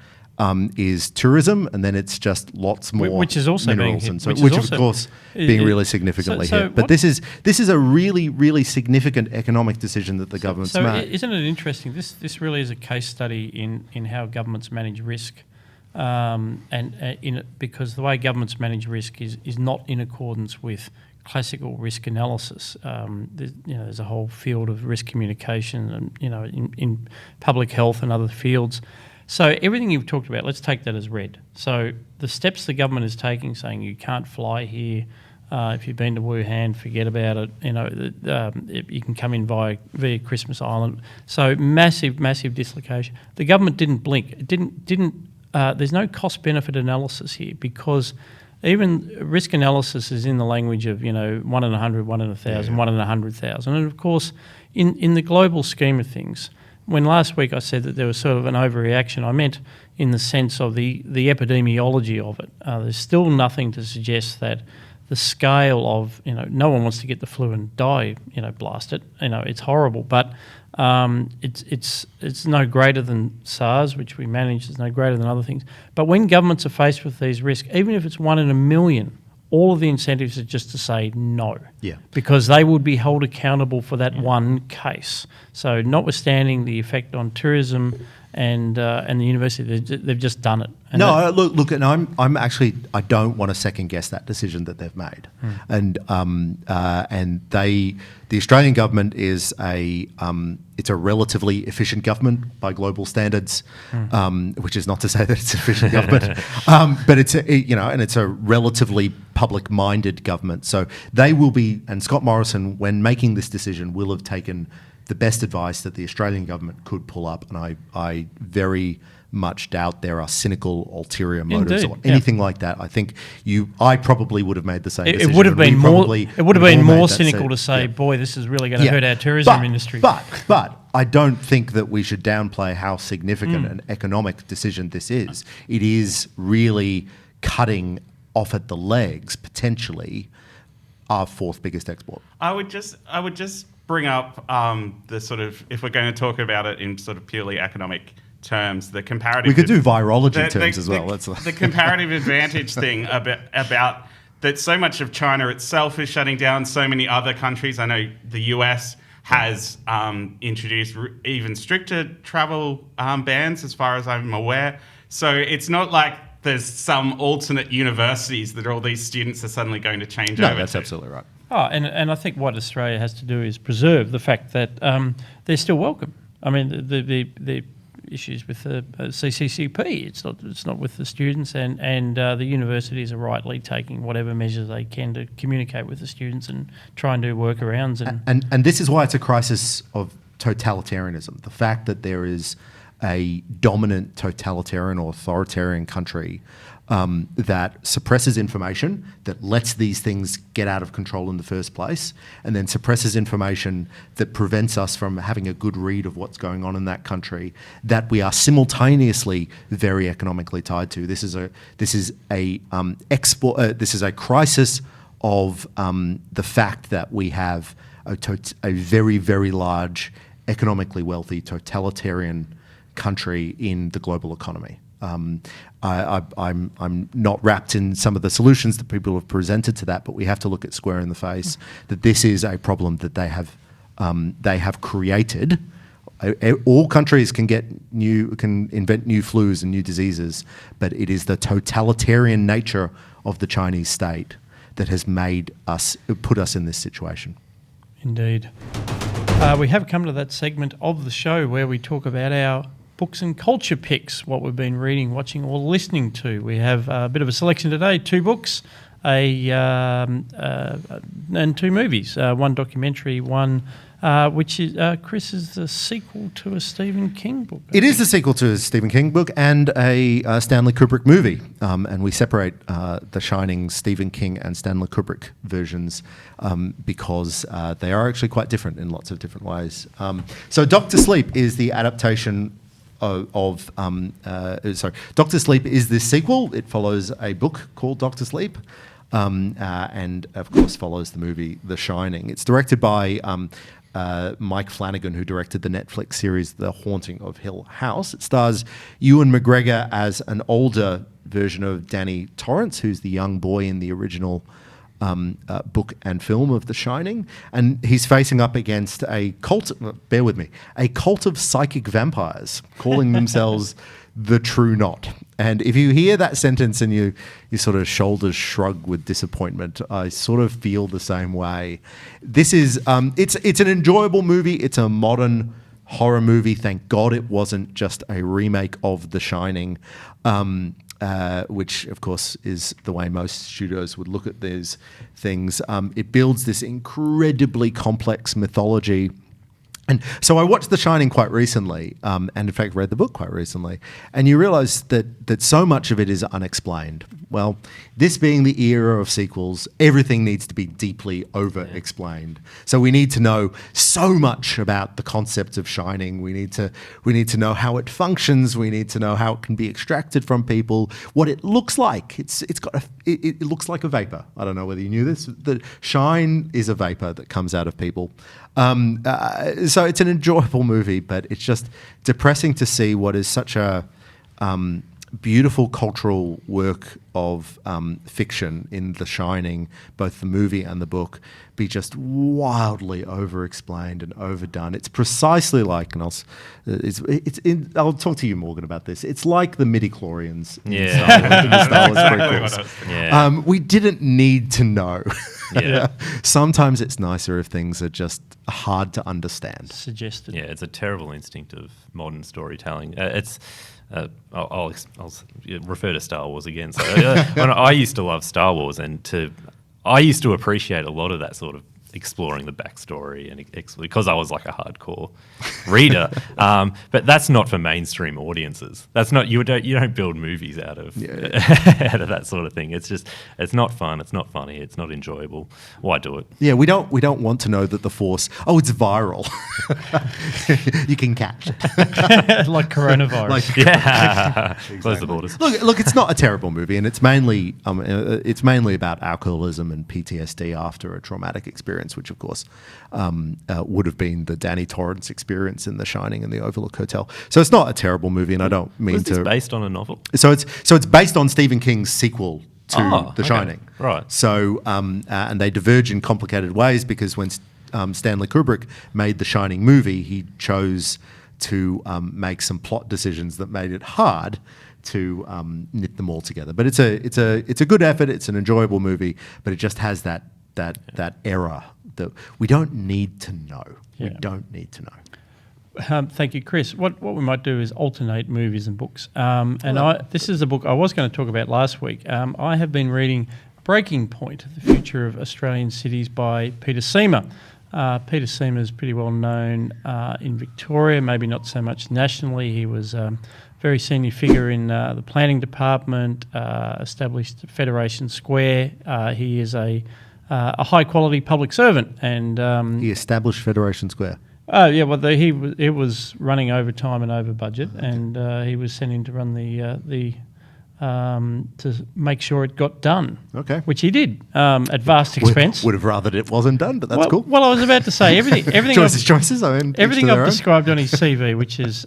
is tourism, and then it's just lots more which is also minerals, being and so, which of course being really significantly hit. But this is a really, really significant economic decision that the government's made. Isn't it interesting? This really is a case study in how governments manage risk. Because the way governments manage risk is not in accordance with classical risk analysis. There's a whole field of risk communication, and in public health and other fields. So everything you've talked about, let's take that as read. So the steps the government is taking, saying you can't fly here. If you've been to Wuhan, forget about it. You can come in via Christmas Island. So massive dislocation. The government didn't blink. It didn't. There's no cost-benefit analysis here, because even risk analysis is in the language of 1 in 100, 1 in 1,000, 1 in 100,000. And of course, in the global scheme of things, when last week I said that there was sort of an overreaction, I meant in the sense of the epidemiology of it. There's still nothing to suggest that the scale of, no one wants to get the flu and die, blast it. It's horrible, but it's no greater than SARS, which we managed. It's no greater than other things. But when governments are faced with these risks, even if it's 1 in a million, all of the incentives are just to say no. Yeah. Because they would be held accountable for that one case. So notwithstanding the effect on tourism and the university, they've just done it. And look, and I don't want to second guess that decision that they've made, and the Australian government is it's a relatively efficient government by global standards, which is not to say that it's efficient government, but it's a relatively public-minded government. So they will be, and Scott Morrison, when making this decision, will have taken the best advice that the Australian government could pull up, and I very much doubt there are cynical ulterior motives or anything like that. I think I probably would have made the same decision. It would have been more. It would have been more cynical to say, "Boy, this is really going to hurt our tourism industry." But I don't think that we should downplay how significant an economic decision this is. It is really cutting off at the legs, potentially, our fourth biggest export. I would just bring up the sort of, if we're going to talk about it in sort of purely economic terms, the comparative. We could do virology terms as well. The comparative advantage thing about that so much of China itself is shutting down. So many other countries. I know the US has introduced even stricter travel bans, as far as I'm aware. So it's not like there's some alternate universities that all these students are suddenly going to change over. No, that's to. absolutely right. Oh, and I think what Australia has to do is preserve the fact that they're still welcome. I mean, the issues with the CCCP, it's not with the students, and the universities are rightly taking whatever measures they can to communicate with the students and try and do workarounds. And this is why it's a crisis of totalitarianism. The fact that there is a dominant totalitarian or authoritarian country that suppresses information, that lets these things get out of control in the first place, and then suppresses information that prevents us from having a good read of what's going on in that country, that we are simultaneously very economically tied to. This is a crisis of the fact that we have a very, very large, economically wealthy, totalitarian country in the global economy. I'm not wrapped in some of the solutions that people have presented to that, but we have to look it square in the face that this is a problem that they have created. All countries can invent new flus and new diseases, but it is the totalitarian nature of the Chinese state that has put us in this situation. Indeed. We have come to that segment of the show where we talk about our books and culture picks, what we've been reading, watching or listening to. We have a bit of a selection today, 2 books and 2 movies, one documentary, one which is, Chris, is the sequel to a Stephen King book. It is the sequel to a Stephen King book and a Stanley Kubrick movie. And we separate The Shining, Stephen King and Stanley Kubrick versions because they are actually quite different in lots of different ways. So Doctor Sleep is the adaptation Doctor Sleep is this sequel. It follows a book called Doctor Sleep and, of course, follows the movie The Shining. It's directed by Mike Flanagan, who directed the Netflix series The Haunting of Hill House. It stars Ewan McGregor as an older version of Danny Torrance, who's the young boy in the original book and film of The Shining, and he's facing up against a cult of psychic vampires calling themselves the True Knot. And if you hear that sentence and you sort of shoulders shrug with disappointment, I sort of feel the same way. This is it's an enjoyable movie. It's a modern horror movie. Thank God it wasn't just a remake of The Shining. Which, of course, is the way most studios would look at these things. It builds this incredibly complex mythology. And so I watched The Shining quite recently, and in fact read the book quite recently, and you realise that so much of it is unexplained. Well, this being the era of sequels, everything needs to be deeply over-explained. So we need to know so much about the concept of Shining. We need to know how it functions. We need to know how it can be extracted from people, what it looks like. It looks like a vapor. I don't know whether you knew this. The shine is a vapor that comes out of people. So it's an enjoyable movie, but it's just depressing to see what is such a beautiful cultural work of fiction in The Shining, both the movie and the book, be just wildly over-explained and overdone. It's precisely like, and I'll talk to you, Morgan, about this. It's like the midi-chlorians in Star Wars prequels. Yeah. We didn't need to know. Yeah. Sometimes it's nicer if things are just hard to understand. Suggested. Yeah, it's a terrible instinct of modern storytelling. I'll refer to Star Wars again. So, when I used to love Star Wars, and I used to appreciate a lot of that sort of exploring the backstory and because I was like a hardcore reader. But that's not for mainstream audiences. That's not you don't build movies out of out of that sort of thing. It's not fun. It's not funny. It's not enjoyable. Why do it? Yeah, we don't want to know that the Force. Oh, it's viral. You can catch it. Like coronavirus. Exactly. Close the borders. Look, it's not a terrible movie, and it's mainly about alcoholism and PTSD after a traumatic experience, which of course would have been the Danny Torrance experience in The Shining and the Overlook Hotel. So it's not a terrible movie, and I don't mean Was to. this based on a novel? So it's based on Stephen King's sequel to The Shining. Right. So and they diverge in complicated ways because when Stanley Kubrick made The Shining movie, he chose to make some plot decisions that made it hard to knit them all together. But it's a good effort. It's an enjoyable movie, but it just has that error that we don't need to know. Yeah. We don't need to know. Thank you, Chris. What we might do is alternate movies and books. This is a book I was going to talk about last week. I have been reading Breaking Point, The Future of Australian Cities by Peter Seymour. Peter Seymour is pretty well known in Victoria, maybe not so much nationally. He was a very senior figure in the planning department, established Federation Square. He is a high-quality public servant. And He established Federation Square. Oh yeah, well he was running over time and over budget, and he was sent in to run to make sure it got done. Okay. Which he did at vast expense. Would have rathered it wasn't done, but that's cool. Well, I was about to say everything. Choices. I mean, everything I've described on his CV, which is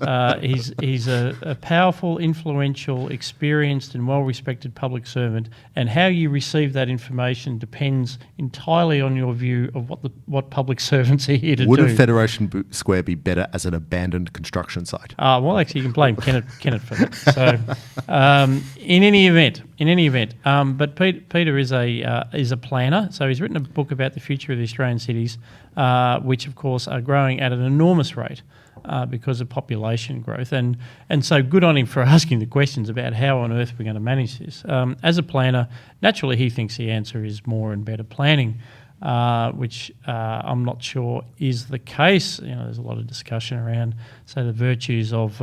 he's a powerful, influential, experienced, and well-respected public servant, and how you receive that information depends entirely on your view of what public servants are here to do. Would a Federation Square be better as an abandoned construction site? Well, actually, you can blame Kennett for that. So, in any event, but Peter is a planner, so he's written a book about the future of the Australian cities, which of course are growing at an enormous rate because of population growth, and so good on him for asking the questions about how on earth we're going to manage this. As a planner, naturally he thinks the answer is more and better planning, which I'm not sure is the case. There's a lot of discussion around, say, the virtues of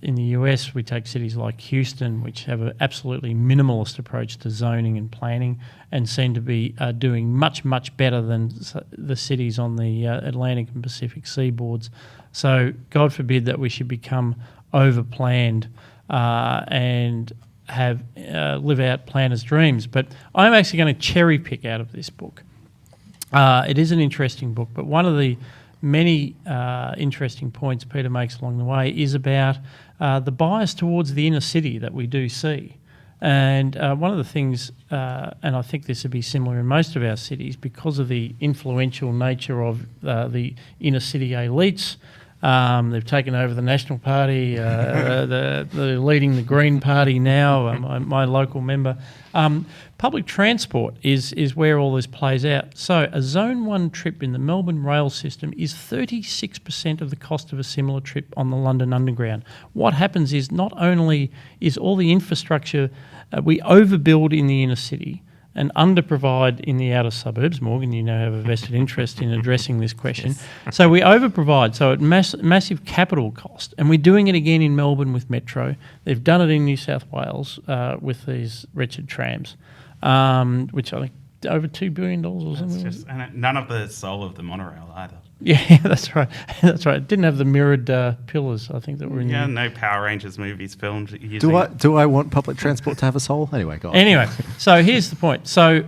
in the US, we take cities like Houston, which have an absolutely minimalist approach to zoning and planning, and seem to be doing much, much better than the cities on the Atlantic and Pacific seaboards. So God forbid that we should become over-planned and have live out planners' dreams. But I'm actually going to cherry pick out of this book. It is an interesting book, but one of the many interesting points Peter makes along the way is about the bias towards the inner city that we do see. And one of the things, and I think this would be similar in most of our cities, because of the influential nature of the inner city elites. They've taken over the National Party, they're leading the Green Party now, my local member. Public transport is where all this plays out. So a Zone 1 trip in the Melbourne rail system is 36% of the cost of a similar trip on the London Underground. What happens is not only is all the infrastructure, we overbuild in the inner city and underprovide in the outer suburbs. Morgan, you now have a vested interest in addressing this question. Yes. So we overprovide, so at massive capital cost, and we're doing it again in Melbourne with Metro. They've done it in New South Wales with these wretched trams, which I think over $2 billion or something. And none of the soul of the monorail either. Yeah, that's right. That's right. It didn't have the mirrored pillars, I think, that were in there. No Power Rangers movies filmed using... Do I want public transport to have a soul? Anyway, go on. Anyway, so here's the point. So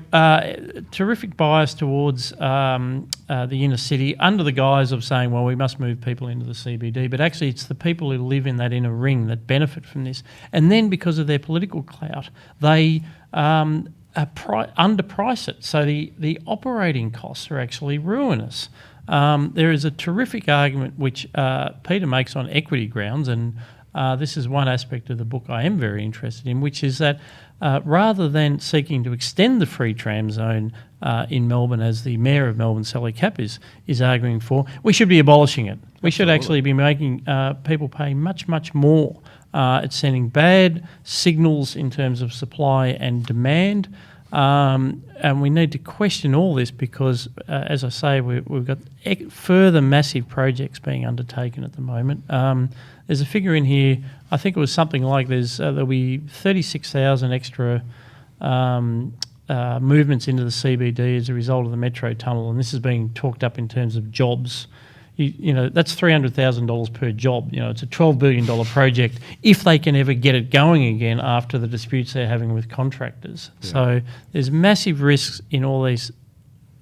terrific bias towards the inner city under the guise of saying, well, we must move people into the CBD, but actually it's the people who live in that inner ring that benefit from this. And then because of their political clout, they... underprice it. So the operating costs are actually ruinous. There is a terrific argument which Peter makes on equity grounds, and this is one aspect of the book I am very interested in, which is that rather than seeking to extend the free tram zone in Melbourne, as the Mayor of Melbourne, Sally Capp, is arguing for, we should be abolishing it. We should actually be making people pay much, much more. It's sending bad signals in terms of supply and demand. And we need to question all this because, as I say, we've got further massive projects being undertaken at the moment. There's a figure in here, I think it was something like there'll be 36,000 extra movements into the CBD as a result of the metro tunnel, and this is being talked up in terms of jobs. You know, that's $300,000 per job. You know, it's a $12 billion project if they can ever get it going again after the disputes they're having with contractors. Yeah. So there's massive risks in all these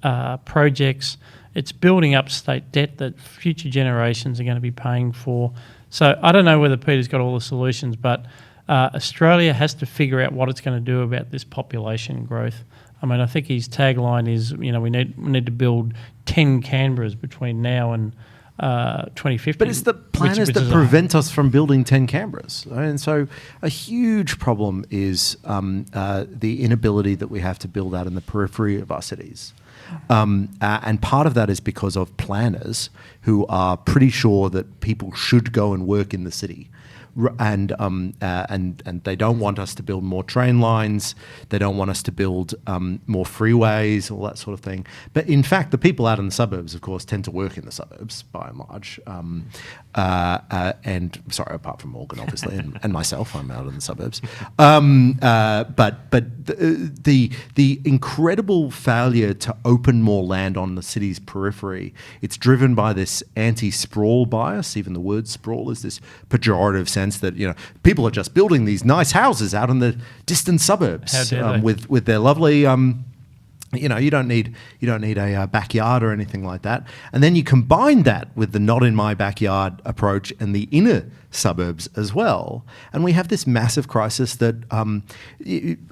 projects. It's building up state debt that future generations are going to be paying for. So I don't know whether Peter's got all the solutions, but Australia has to figure out what it's going to do about this population growth. I mean, I think his tagline is, you know, we need to build 10 Canberras between now and 2050. But it's the planners that prevent us from building 10 Canberras. And so a huge problem is the inability that we have to build out in the periphery of our cities. And part of that is because of planners who are pretty sure that people should go and work in the city. And they don't want us to build more train lines. They don't want us to build more freeways, all that sort of thing. But in fact, the people out in the suburbs, of course, tend to work in the suburbs by and large. And sorry, apart from Morgan, obviously, and myself, I'm out in the suburbs. But the incredible failure to open more land on the city's periphery, it's driven by this anti-sprawl bias. Even the word sprawl is this pejorative sense that, you know, people are just building these nice houses out in the distant suburbs with their lovely, you know, you don't need a backyard or anything like that. And then you combine that with the not in my backyard approach and the inner suburbs as well, and we have this massive crisis that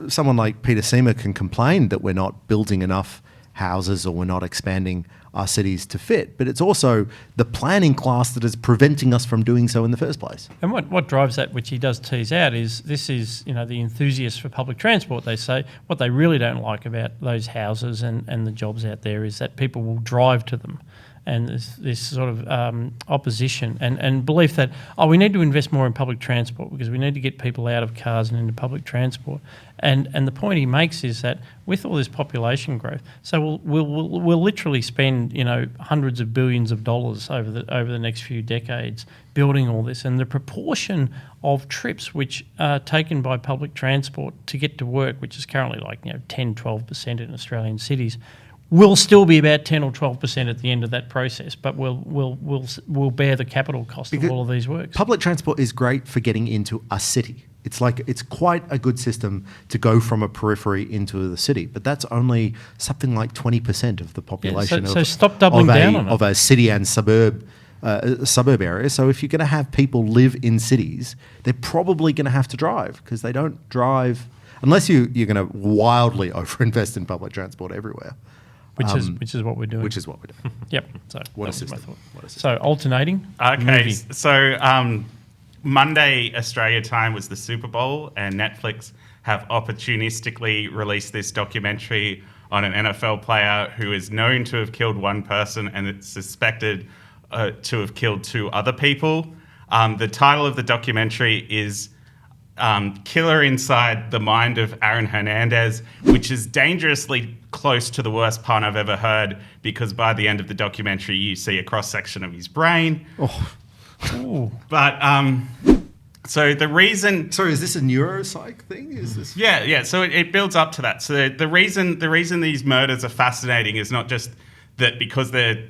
someone like Peter Seamer can complain that we're not building enough houses or we're not expanding our cities to fit, but it's also the planning class that is preventing us from doing so in the first place. And what drives that, which he does tease out, is this is, you know, the enthusiasts for public transport. They say what they really don't like about those houses and the jobs out there is that people will drive to them. And this sort of opposition and belief that, we need to invest more in public transport because we need to get people out of cars and into public transport. And the point he makes is that with all this population growth, so we'll literally spend, you know, hundreds of billions of dollars over the next few decades building all this, and the proportion of trips which are taken by public transport to get to work, which is currently like, you know, 10-12% in Australian cities, will still be about 10 or 12% at the end of that process, but we'll bear the capital cost because of all of these works. Public transport is great for getting into a city. It's quite a good system to go from a periphery into the city, but that's only something like 20% of the population so stop doubling down on it. Of a city and suburb area. So if you're going to have people live in cities, they're probably going to have to drive because they don't drive unless you're going to wildly overinvest in public transport everywhere. Which is what we're doing. Which is what we're doing. Yep. So what a system. So alternating. Okay. Movie. So Monday Australia time was the Super Bowl, and Netflix have opportunistically released this documentary on an NFL player who is known to have killed one person and it's suspected to have killed two other people. The title of the documentary is Killer Inside the Mind of Aaron Hernandez, which is dangerously close to the worst pun I've ever heard, because by the end of the documentary you see a cross-section of his brain. Oh. But so the reason... Sorry, is this a neuropsych thing? Is this... Yeah. So it builds up to that. So the reason these murders are fascinating is not just that because they're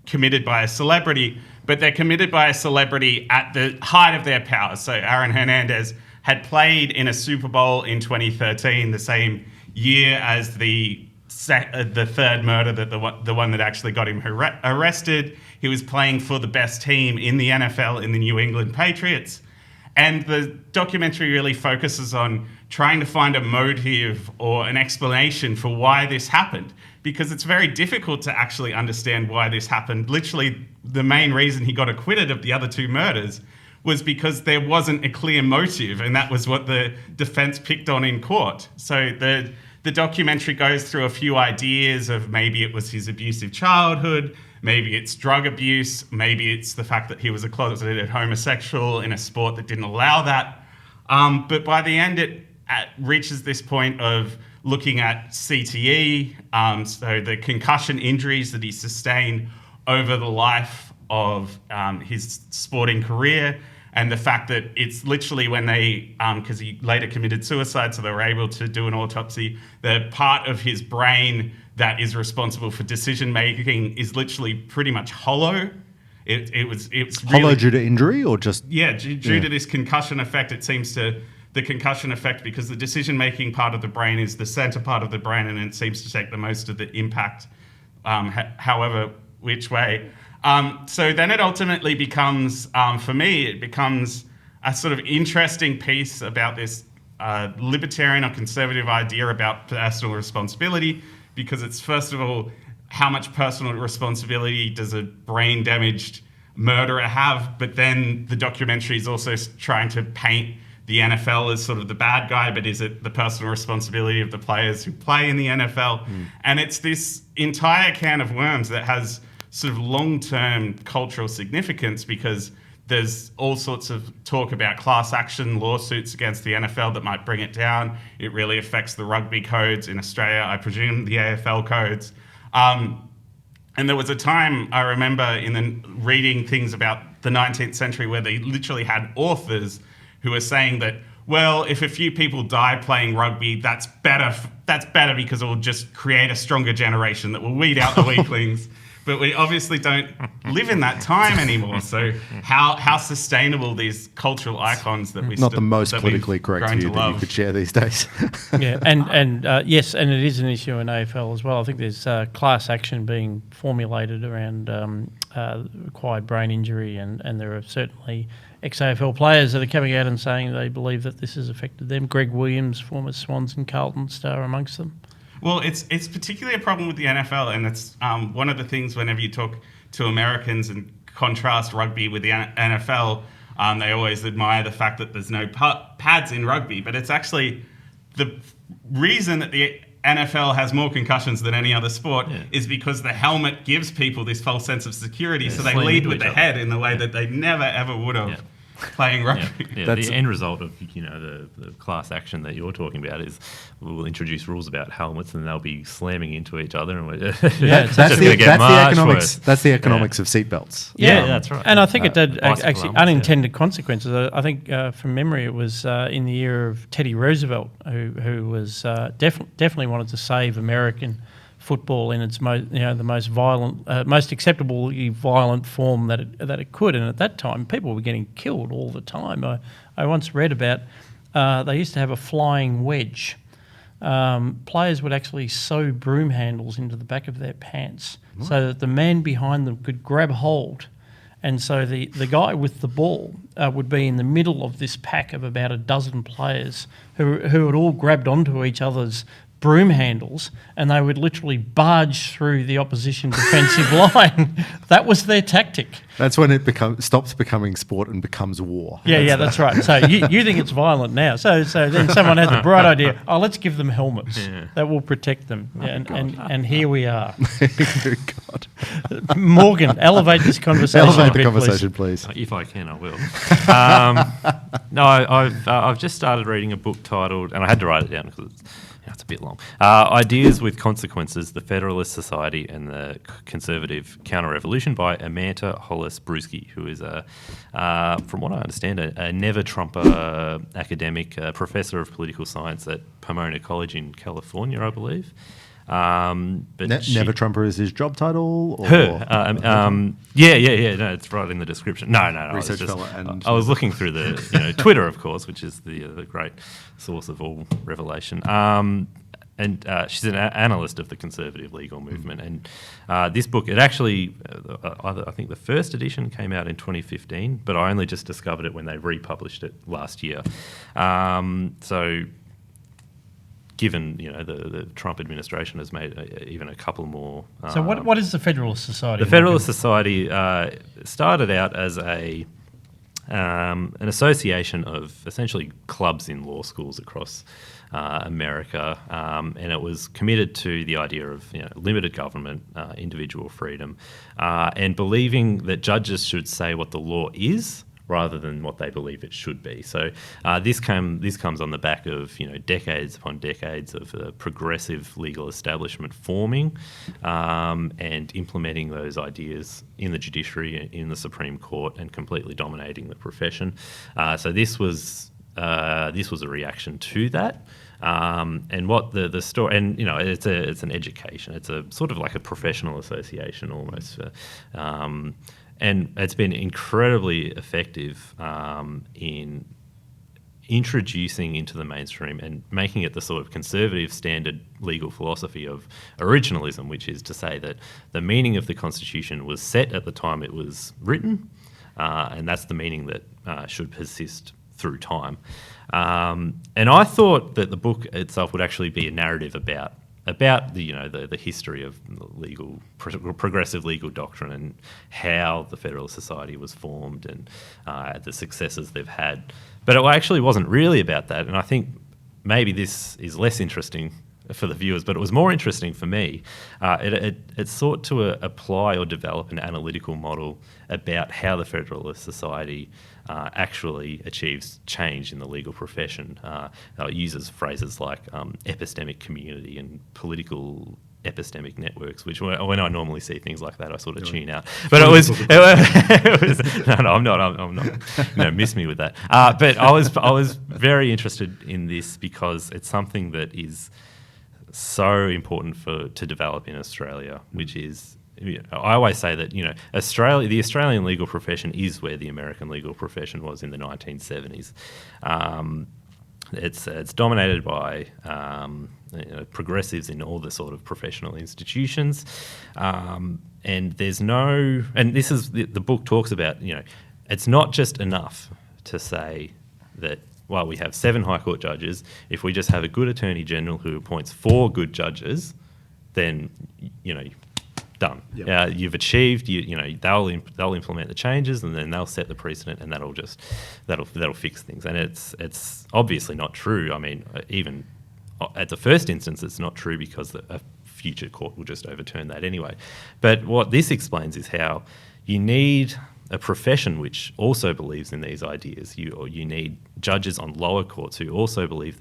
committed by a celebrity, but they're committed by a celebrity at the height of their powers. So Aaron Hernandez had played in a Super Bowl in 2013, the same year as the third murder, that the one that actually got him arrested. He was playing for the best team in the NFL, in the New England Patriots. And the documentary really focuses on trying to find a motive or an explanation for why this happened, because it's very difficult to actually understand why this happened. Literally, the main reason he got acquitted of the other two murders was because there wasn't a clear motive, and that was what the defense picked on in court. So the documentary goes through a few ideas of maybe it was his abusive childhood, maybe it's drug abuse, maybe it's the fact that he was a closeted homosexual in a sport that didn't allow that. But by the end, it reaches this point of looking at CTE, so the concussion injuries that he sustained over the life of his sporting career, and the fact that it's literally when they, because he later committed suicide, so they were able to do an autopsy, the part of his brain that is responsible for decision making is literally pretty much hollow. It's Hollow really, due to injury or just... Yeah, due to this concussion effect, it seems to... The concussion effect, because the decision-making part of the brain is the center part of the brain, and it seems to take the most of the impact, however which way. So then it ultimately becomes, for me, it becomes a sort of interesting piece about this libertarian or conservative idea about personal responsibility, because it's, first of all, how much personal responsibility does a brain-damaged murderer have? But then the documentary is also trying to paint the NFL as sort of the bad guy, but is it the personal responsibility of the players who play in the NFL? And it's this entire can of worms that has sort of long-term cultural significance, because there's all sorts of talk about class action lawsuits against the NFL that might bring it down. It really affects the rugby codes in Australia, I presume the AFL codes. And there was a time, I remember, reading things about the 19th century where they literally had authors who were saying that, well, if a few people die playing rugby, that's better because it will just create a stronger generation that will weed out the weaklings. But we obviously don't live in that time anymore. So how sustainable these cultural icons that we Not the most politically correct view that you could share these days. Yeah, and yes, and it is an issue in AFL as well. I think there's class action being formulated around acquired brain injury, and there are certainly ex-AFL players that are coming out and saying they believe that this has affected them. Greg Williams, former Swans and Carlton star, amongst them. Well, it's particularly a problem with the NFL, and it's one of the things whenever you talk to Americans and contrast rugby with the NFL, they always admire the fact that there's no pads in rugby, but it's actually the reason that the NFL has more concussions than any other sport is because the helmet gives people this false sense of security, so they lead with the head in the way that they never ever would have playing rugby. Yeah, the end result of the class action that you're talking about is we'll introduce rules about helmets and they'll be slamming into each other, and that's the economics of seatbelts. Yeah, that's right. And I think it did actually unintended consequences. I think from memory it was in the year of Teddy Roosevelt who was definitely wanted to save American football in its the most violent, most acceptably violent form that it could. And at that time, people were getting killed all the time. I once read about they used to have a flying wedge. Players would actually sew broom handles into the back of their pants so that the man behind them could grab hold. And so the guy with the ball would be in the middle of this pack of about a dozen players who had all grabbed onto each other's broom handles, and they would literally barge through the opposition defensive line. That was their tactic. That's when it stops becoming sport and becomes war. That's right. So you think it's violent now. So then someone had the bright idea, let's give them helmets that will protect them. And here we are. God. Morgan, elevate this conversation. Elevate the conversation, please. If I can, I will. No, I've just started reading a book titled, and I had to write it down because it's a bit long. Ideas with Consequences, The Federalist Society and the Conservative Counterrevolution by Amanda Hollis-Brusky, who is, from what I understand, a never-Trumper academic, professor of political science at Pomona College in California, I believe. But Never Trumper is his job title? Or No, it's right in the description. No. I was looking through the Twitter, of course, which is the great source of all revelation. And she's an analyst of the conservative legal movement. And this book, it actually, I think the first edition came out in 2015, but I only just discovered it when they republished it last year. So given the Trump administration has made even a couple more. So what is the Federalist Society? The Federalist Society started out as an association of essentially clubs in law schools across America, and it was committed to the idea of limited government, individual freedom, and believing that judges should say what the law is rather than what they believe it should be. So this comes on the back of decades upon decades of a progressive legal establishment forming and implementing those ideas in the judiciary, in the Supreme Court, and completely dominating the profession. So this was a reaction to that. And what the story, and it's an education. It's a sort of like a professional association almost, and it's been incredibly effective in introducing into the mainstream and making it the sort of conservative standard legal philosophy of originalism, which is to say that the meaning of the Constitution was set at the time it was written, and that's the meaning that should persist through time. And I thought that the book itself would actually be a narrative about the history of legal progressive legal doctrine and how the Federalist Society was formed and the successes they've had. But it actually wasn't really about that, and I think maybe this is less interesting for the viewers, but it was more interesting for me. It sought to apply or develop an analytical model about how the Federalist Society actually achieves change in the legal profession. It uses phrases like epistemic community and political epistemic networks, which when I normally see things like that, I sort of tune out. But it was no, I'm not. Miss me with that. But I was very interested in this because it's something that is so important to develop in Australia, which is, I always say that the Australian legal profession is where the American legal profession was in the 1970s. It's dominated by progressives in all the sort of professional institutions, and there's no. And this is the book talks about. It's not just enough to say that. Well, we have 7 High Court judges. If we just have a good Attorney General who appoints 4 good judges, then done. Yep. You've achieved. They'll implement the changes, and then they'll set the precedent, and that'll fix things. And it's obviously not true. I mean, even at the first instance, it's not true because a future court will just overturn that anyway. But what this explains is how you need a profession which also believes in these ideas. You need judges on lower courts who also believe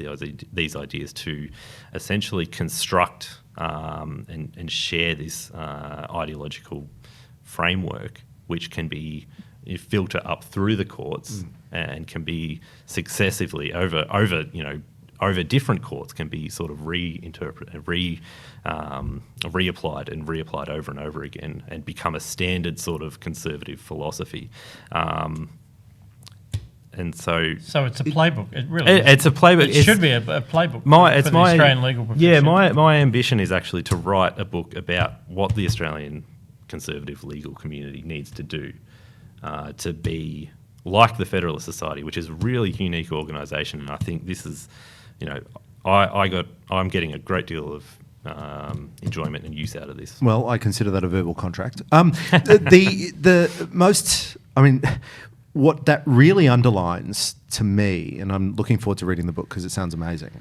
these ideas to essentially construct and share this ideological framework, which can be filter up through the courts and can be successively over different courts can be sort of reinterpreted, reapplied and reapplied over and over again and become a standard sort of conservative philosophy. And so it's a playbook. It really is. It's a playbook. It should be a playbook for the Australian legal profession. Yeah, my ambition is actually to write a book about what the Australian conservative legal community needs to do to be like the Federalist Society, which is a really unique organisation. And I think this is, I'm getting a great deal of enjoyment and use out of this. Well, I consider that a verbal contract. What that really underlines to me, and I'm looking forward to reading the book because it sounds amazing,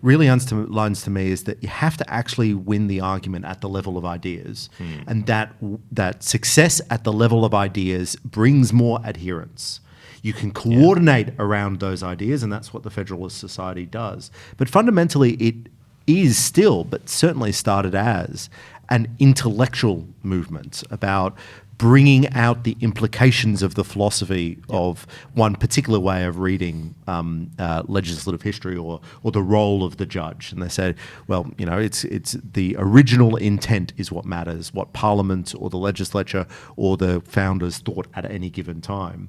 really underlines to me is that you have to actually win the argument at the level of ideas, and that success at the level of ideas brings more adherence. You can coordinate around those ideas, and that's what the Federalist Society does. But fundamentally, it is still, but certainly started as, an intellectual movement about bringing out the implications of the philosophy of one particular way of reading legislative history or the role of the judge. And they said, well, it's the original intent is what matters, what Parliament or the legislature or the founders thought at any given time.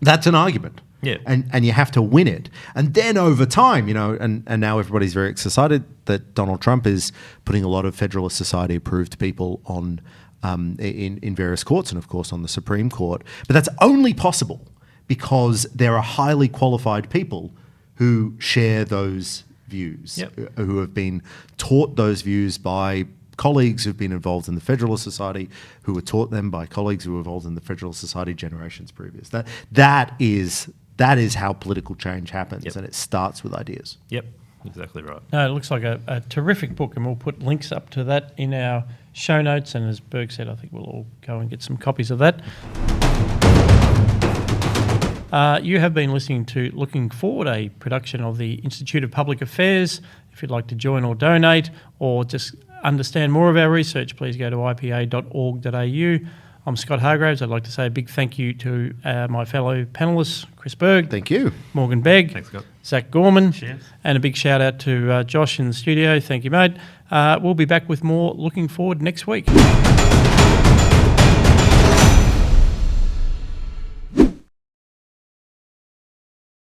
That's an argument. Yeah. And you have to win it. And then over time, and now everybody's very excited that Donald Trump is putting a lot of Federalist Society approved people on in various courts and, of course, on the Supreme Court. But that's only possible because there are highly qualified people who share those views, who have been taught those views by colleagues who've been involved in the Federalist Society, who were taught them by colleagues who were involved in the Federalist Society generations previous. That is how political change happens, and it starts with ideas. Yep, exactly right. No, it looks like a terrific book, and we'll put links up to that in our show notes. And as Berg said, I think we'll all go and get some copies of that. You have been listening to Looking Forward, a production of the Institute of Public Affairs. If you'd like to join or donate or just understand more of our research, please go to ipa.org.au. I'm Scott Hargraves. I'd like to say a big thank you to my fellow panellists, Chris Berg. Thank you. Morgan Begg. Thanks, Scott. Zach Gorman. Cheers. And a big shout out to Josh in the studio. Thank you, mate. We'll be back with more Looking Forward next week.